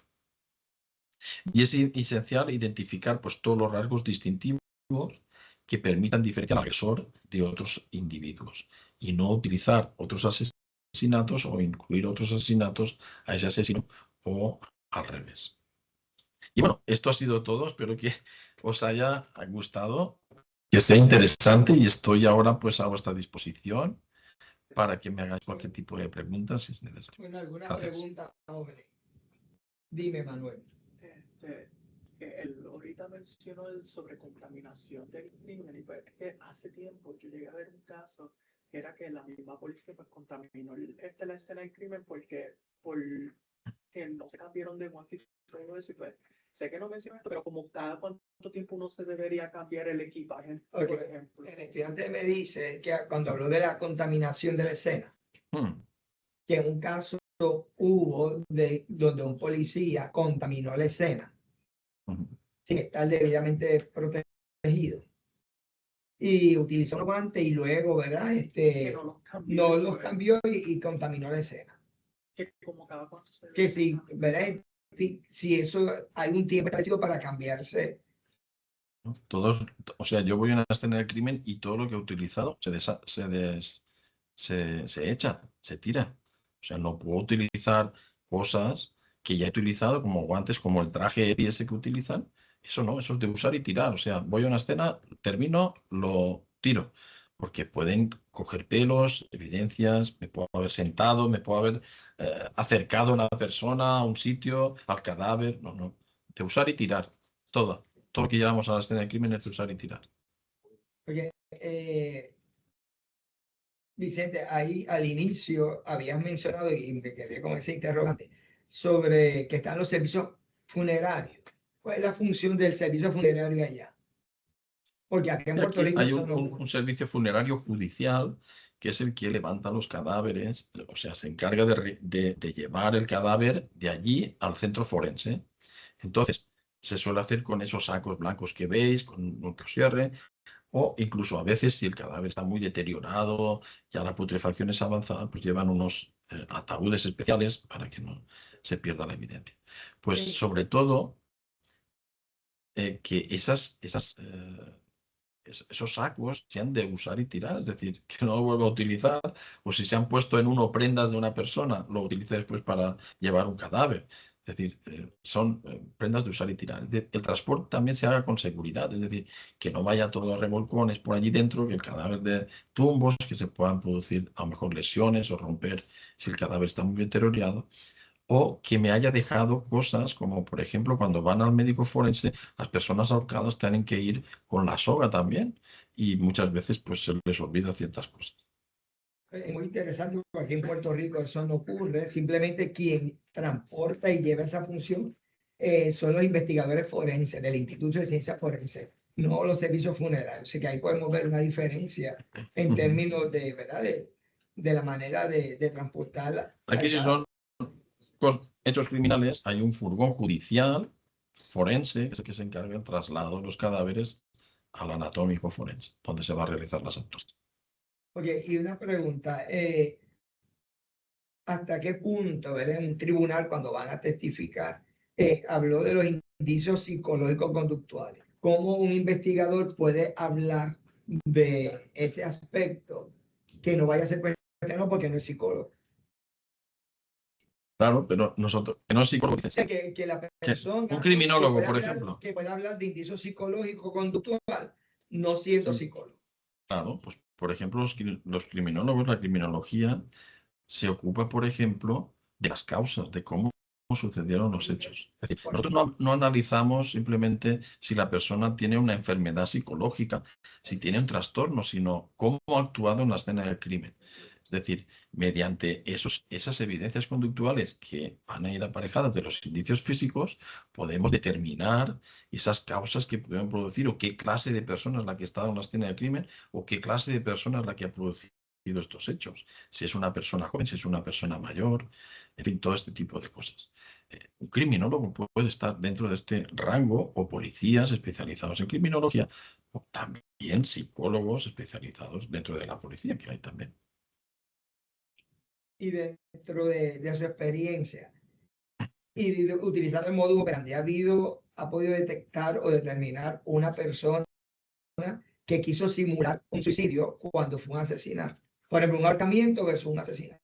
Speaker 2: Y es esencial identificar pues todos los rasgos distintivos que permitan diferenciar al agresor de otros individuos, y no utilizar otros asesinatos o incluir otros asesinatos a ese asesino, o al revés. Y bueno, esto ha sido todo. Espero que os haya gustado, que sea interesante, y estoy ahora pues a vuestra disposición para que me hagáis cualquier tipo de pregunta si es necesario.
Speaker 1: Bueno, ¿alguna
Speaker 2: Gracias.
Speaker 1: pregunta, hombre? Dime, Manuel.
Speaker 3: Ahorita mencionó el sobrecontaminación del crimen, y pues que hace tiempo yo llegué a ver un caso que era que la misma policía pues contaminó la escena del crimen porque no se cambiaron de guantes y todo eso. Y pues sé que no mencioné esto, pero como cada cuánto tiempo uno se debería cambiar el equipaje, por ejemplo.
Speaker 1: El estudiante me dice que cuando habló de la contaminación de la escena, que en un caso hubo donde un policía contaminó la escena sin estar debidamente protegido, y utilizó los guantes, y luego, ¿verdad?
Speaker 3: Que
Speaker 1: no los cambió y contaminó la escena.
Speaker 3: Que como cada cuánto se
Speaker 1: Que sí, ¿verdad? Si eso hay un tiempo establecido para cambiarse.
Speaker 2: Todos, o sea, yo voy a una escena del crimen y todo lo que he utilizado se echa, se tira. O sea, no puedo utilizar cosas que ya he utilizado, como guantes, como el traje EPI ese que utilizan, Eso no, eso es de usar y tirar. O sea, voy a una escena, termino, lo tiro. Porque pueden coger pelos, evidencias, me puedo haber sentado, me puedo haber acercado a una persona, a un sitio, al cadáver. No, no. De usar y tirar. Todo. Todo lo que llevamos a la escena del crimen es de usar y tirar.
Speaker 1: Oye, Vicente, ahí al inicio habías mencionado, y me quedé con ese interrogante, sobre que están los servicios funerarios. ¿Cuál es la función del servicio funerario allá? Porque acá en Puerto
Speaker 2: Aquí
Speaker 1: Rico
Speaker 2: hay
Speaker 1: eso no
Speaker 2: un
Speaker 1: ocurre.
Speaker 2: servicio funerario judicial que es el que levanta los cadáveres, o sea, se encarga de llevar el cadáver de allí al centro forense. Entonces, se suele hacer con esos sacos blancos que veis, con un que os cierre, o incluso a veces, si el cadáver está muy deteriorado, ya la putrefacción es avanzada, pues llevan unos ataúdes especiales para que no se pierda la evidencia. Pues
Speaker 1: Sí.
Speaker 2: sobre todo, que esos sacos se han de usar y tirar, es decir, que no lo vuelva a utilizar, o si se han puesto en uno prendas de una persona, lo utilice después para llevar un cadáver. Es decir, son prendas de usar y tirar. El transporte también se haga con seguridad, es decir, que no vaya todo a revolcones por allí dentro, que el cadáver de tumbos, que se puedan producir a lo mejor lesiones o romper si el cadáver está muy deteriorado, o que me haya dejado cosas como, por ejemplo, cuando van al médico forense, las personas ahorcadas tienen que ir con la soga también y muchas veces pues se les olvida ciertas cosas.
Speaker 1: Es muy interesante porque aquí en Puerto Rico eso no ocurre. Simplemente quien transporta y lleva esa función son los investigadores forenses del Instituto de Ciencias Forenses, no los servicios funerarios. Así que ahí podemos ver una diferencia en términos de, ¿verdad? De la manera de transportar
Speaker 2: Aquí
Speaker 1: al
Speaker 2: si
Speaker 1: cadáver.
Speaker 2: son hechos criminales, hay un furgón judicial forense que es el que se encarga del traslado de los cadáveres al anatómico forense, donde se va a realizar las autopsias.
Speaker 1: Oye, y una pregunta, ¿hasta qué punto, ¿verdad? En un tribunal cuando van a testificar, habló de los indicios psicológicos conductuales? ¿Cómo un investigador puede hablar de ese aspecto que no vaya a ser cuestionado porque no es psicólogo?
Speaker 2: Claro, pero nosotros, que no es psicólogo,
Speaker 1: O sea, que la persona
Speaker 2: un criminólogo, por
Speaker 1: hablar,
Speaker 2: ejemplo.
Speaker 1: que puede hablar de indicios psicológicos conductual, no siendo
Speaker 2: Sí,
Speaker 1: psicólogo.
Speaker 2: claro, pues por ejemplo, los criminólogos, la criminología se ocupa, por ejemplo, de las causas, de cómo sucedieron los hechos. Es decir, nosotros no analizamos simplemente si la persona tiene una enfermedad psicológica, si tiene un trastorno, sino cómo ha actuado en la escena del crimen. Es decir, mediante esas evidencias conductuales que van a ir aparejadas de los indicios físicos, podemos determinar esas causas que pueden producir o qué clase de persona es la que está en la escena del crimen o qué clase de persona es la que ha producido estos hechos. Si es una persona joven, si es una persona mayor, en fin, todo este tipo de cosas. Un criminólogo puede estar dentro de este rango o policías especializados en criminología o también psicólogos especializados dentro de la policía, que hay también.
Speaker 1: Y dentro de su experiencia y de utilizar el modo operandi, ha podido detectar o determinar una persona que quiso simular un suicidio cuando fue un asesinato. Por ejemplo, un ahorcamiento versus un asesinato.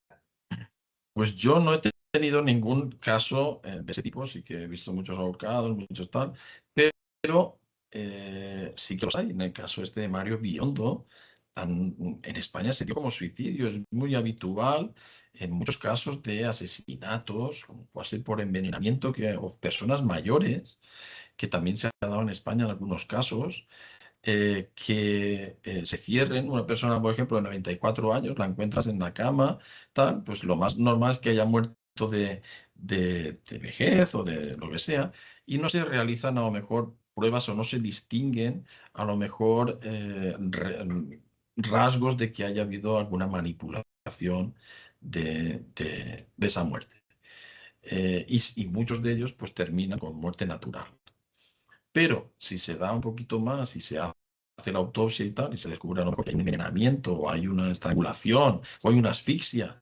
Speaker 2: Pues yo no he tenido ningún caso de ese tipo, sí que he visto muchos ahorcados, muchos tal, pero sí que los hay. En el caso este de Mario Biondo, en España se dio como suicidio, es muy habitual en muchos casos de asesinatos, como puede ser por envenenamiento, o personas mayores, que también se ha dado en España en algunos casos, que se cierren. Una persona, por ejemplo, de 94 años, la encuentras en la cama, tal, pues lo más normal es que haya muerto de vejez o de lo que sea, y no se realizan a lo mejor pruebas o no se distinguen a lo mejor rasgos de que haya habido alguna manipulación de esa muerte. Y muchos de ellos pues terminan con muerte natural. Pero si se da un poquito más y se hace la autopsia y tal, y se descubre a lo mejor que hay un envenenamiento, o hay una estrangulación, o hay una asfixia,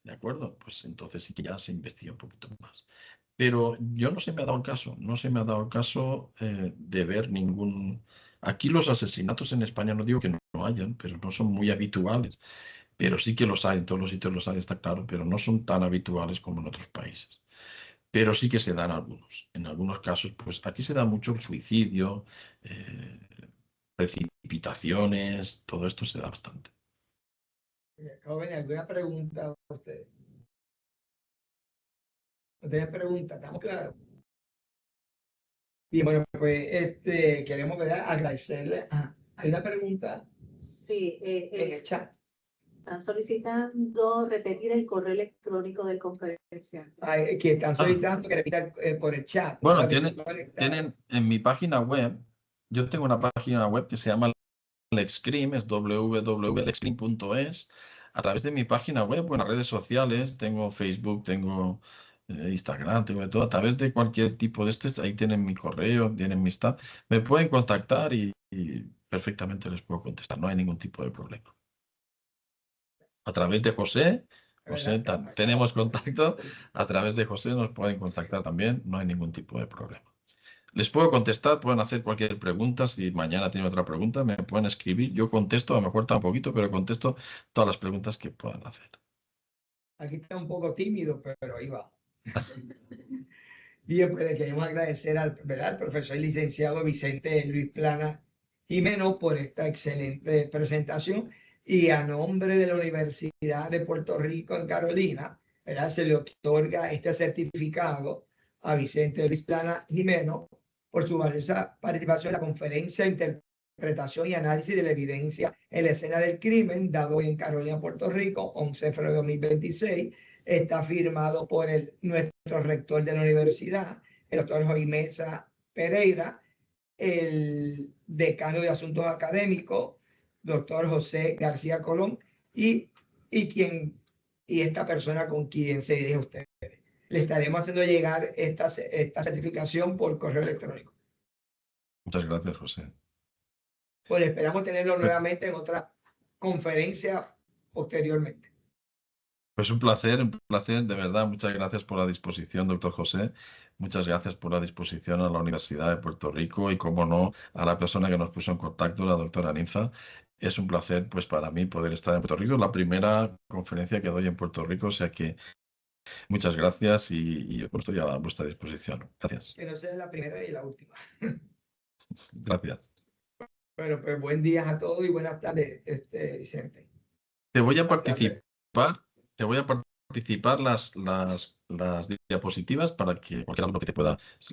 Speaker 2: ¿de acuerdo? Pues entonces sí que ya se investiga un poquito más. Pero yo no se me ha dado el caso, no se me ha dado el caso de ver ningún... Aquí los asesinatos en España, no digo que no hayan, pero no son muy habituales. Pero sí que los hay, en todos los sitios los hay, está claro, pero no son tan habituales como en otros países. pero sí que se dan algunos. En algunos casos, pues aquí se da mucho el suicidio, precipitaciones, todo esto se da bastante.
Speaker 1: Joven, ¿alguna pregunta a usted? ¿No tienen preguntas? ¿Estamos claros? Bien, bueno, pues queremos, ¿verdad?, agradecerle. Hay una pregunta
Speaker 5: Sí,
Speaker 1: en el chat.
Speaker 5: están solicitando repetir el correo electrónico del conferenciante.
Speaker 1: Que están solicitando que repita por el chat.
Speaker 2: Bueno,
Speaker 1: Para que
Speaker 2: tienen,
Speaker 1: esté conectado.
Speaker 2: tienen en mi página web, yo tengo una página web que se llama Lexcrim, es www.lexcrim.es. A través de mi página web o en las redes sociales, tengo Facebook, tengo Instagram, tengo de todo. A través de cualquier tipo de estos, ahí tienen mi correo, tienen mi staff. Me pueden contactar y perfectamente les puedo contestar. No hay ningún tipo de problema. A través de José, tenemos contacto. A través de José nos pueden contactar también. No hay ningún tipo de problema. Les puedo contestar, pueden hacer cualquier pregunta. Si mañana tienen otra pregunta, me pueden escribir. Yo contesto, a lo mejor está un poquito, pero contesto todas las preguntas que puedan hacer.
Speaker 1: Aquí está un poco tímido, pero ahí va. Bien, pues le queremos agradecer al profesor y licenciado Vicente Luis Plana Jimeno por esta excelente presentación. Y a nombre de la Universidad de Puerto Rico en Carolina, ¿verdad?, se le otorga este certificado a Vicente Luis Plana Jimeno por su valiosa participación en la conferencia Interpretación y Análisis de la Evidencia en la Escena del Crimen, dado hoy en Carolina, Puerto Rico, 11 de febrero de 2026. Está firmado por nuestro rector de la universidad, el doctor Joey Mesa Pereira, el decano de Asuntos Académicos, doctor José García Colón, y esta persona con quien se dirige a ustedes. Le estaremos haciendo llegar esta certificación por correo electrónico.
Speaker 2: Muchas gracias, José.
Speaker 1: Pues esperamos tenerlo nuevamente en otra conferencia posteriormente.
Speaker 2: Pues un placer, de verdad. Muchas gracias por la disposición, doctor José. Muchas gracias por la disposición a la Universidad de Puerto Rico y, como no, a la persona que nos puso en contacto, la doctora Ninfa. Es un placer, pues, para mí poder estar en Puerto Rico. Es la primera conferencia que doy en Puerto Rico, o sea que muchas gracias y yo estoy a vuestra disposición. Gracias.
Speaker 1: Que no sea la primera y la última.
Speaker 2: Gracias.
Speaker 1: Bueno, pues buen día a todos y buenas tardes, Vicente.
Speaker 2: Te voy a participar las diapositivas para que cualquier alumno que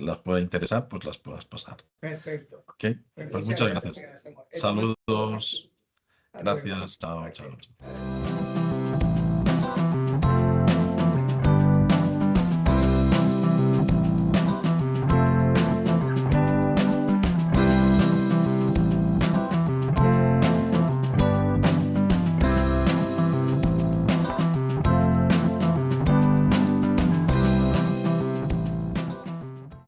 Speaker 2: las pueda interesar, pues las puedas pasar.
Speaker 1: Perfecto.
Speaker 2: ¿Ok? Pues muchas gracias. Saludos.
Speaker 1: Hasta luego.
Speaker 2: Gracias. Chao, chao.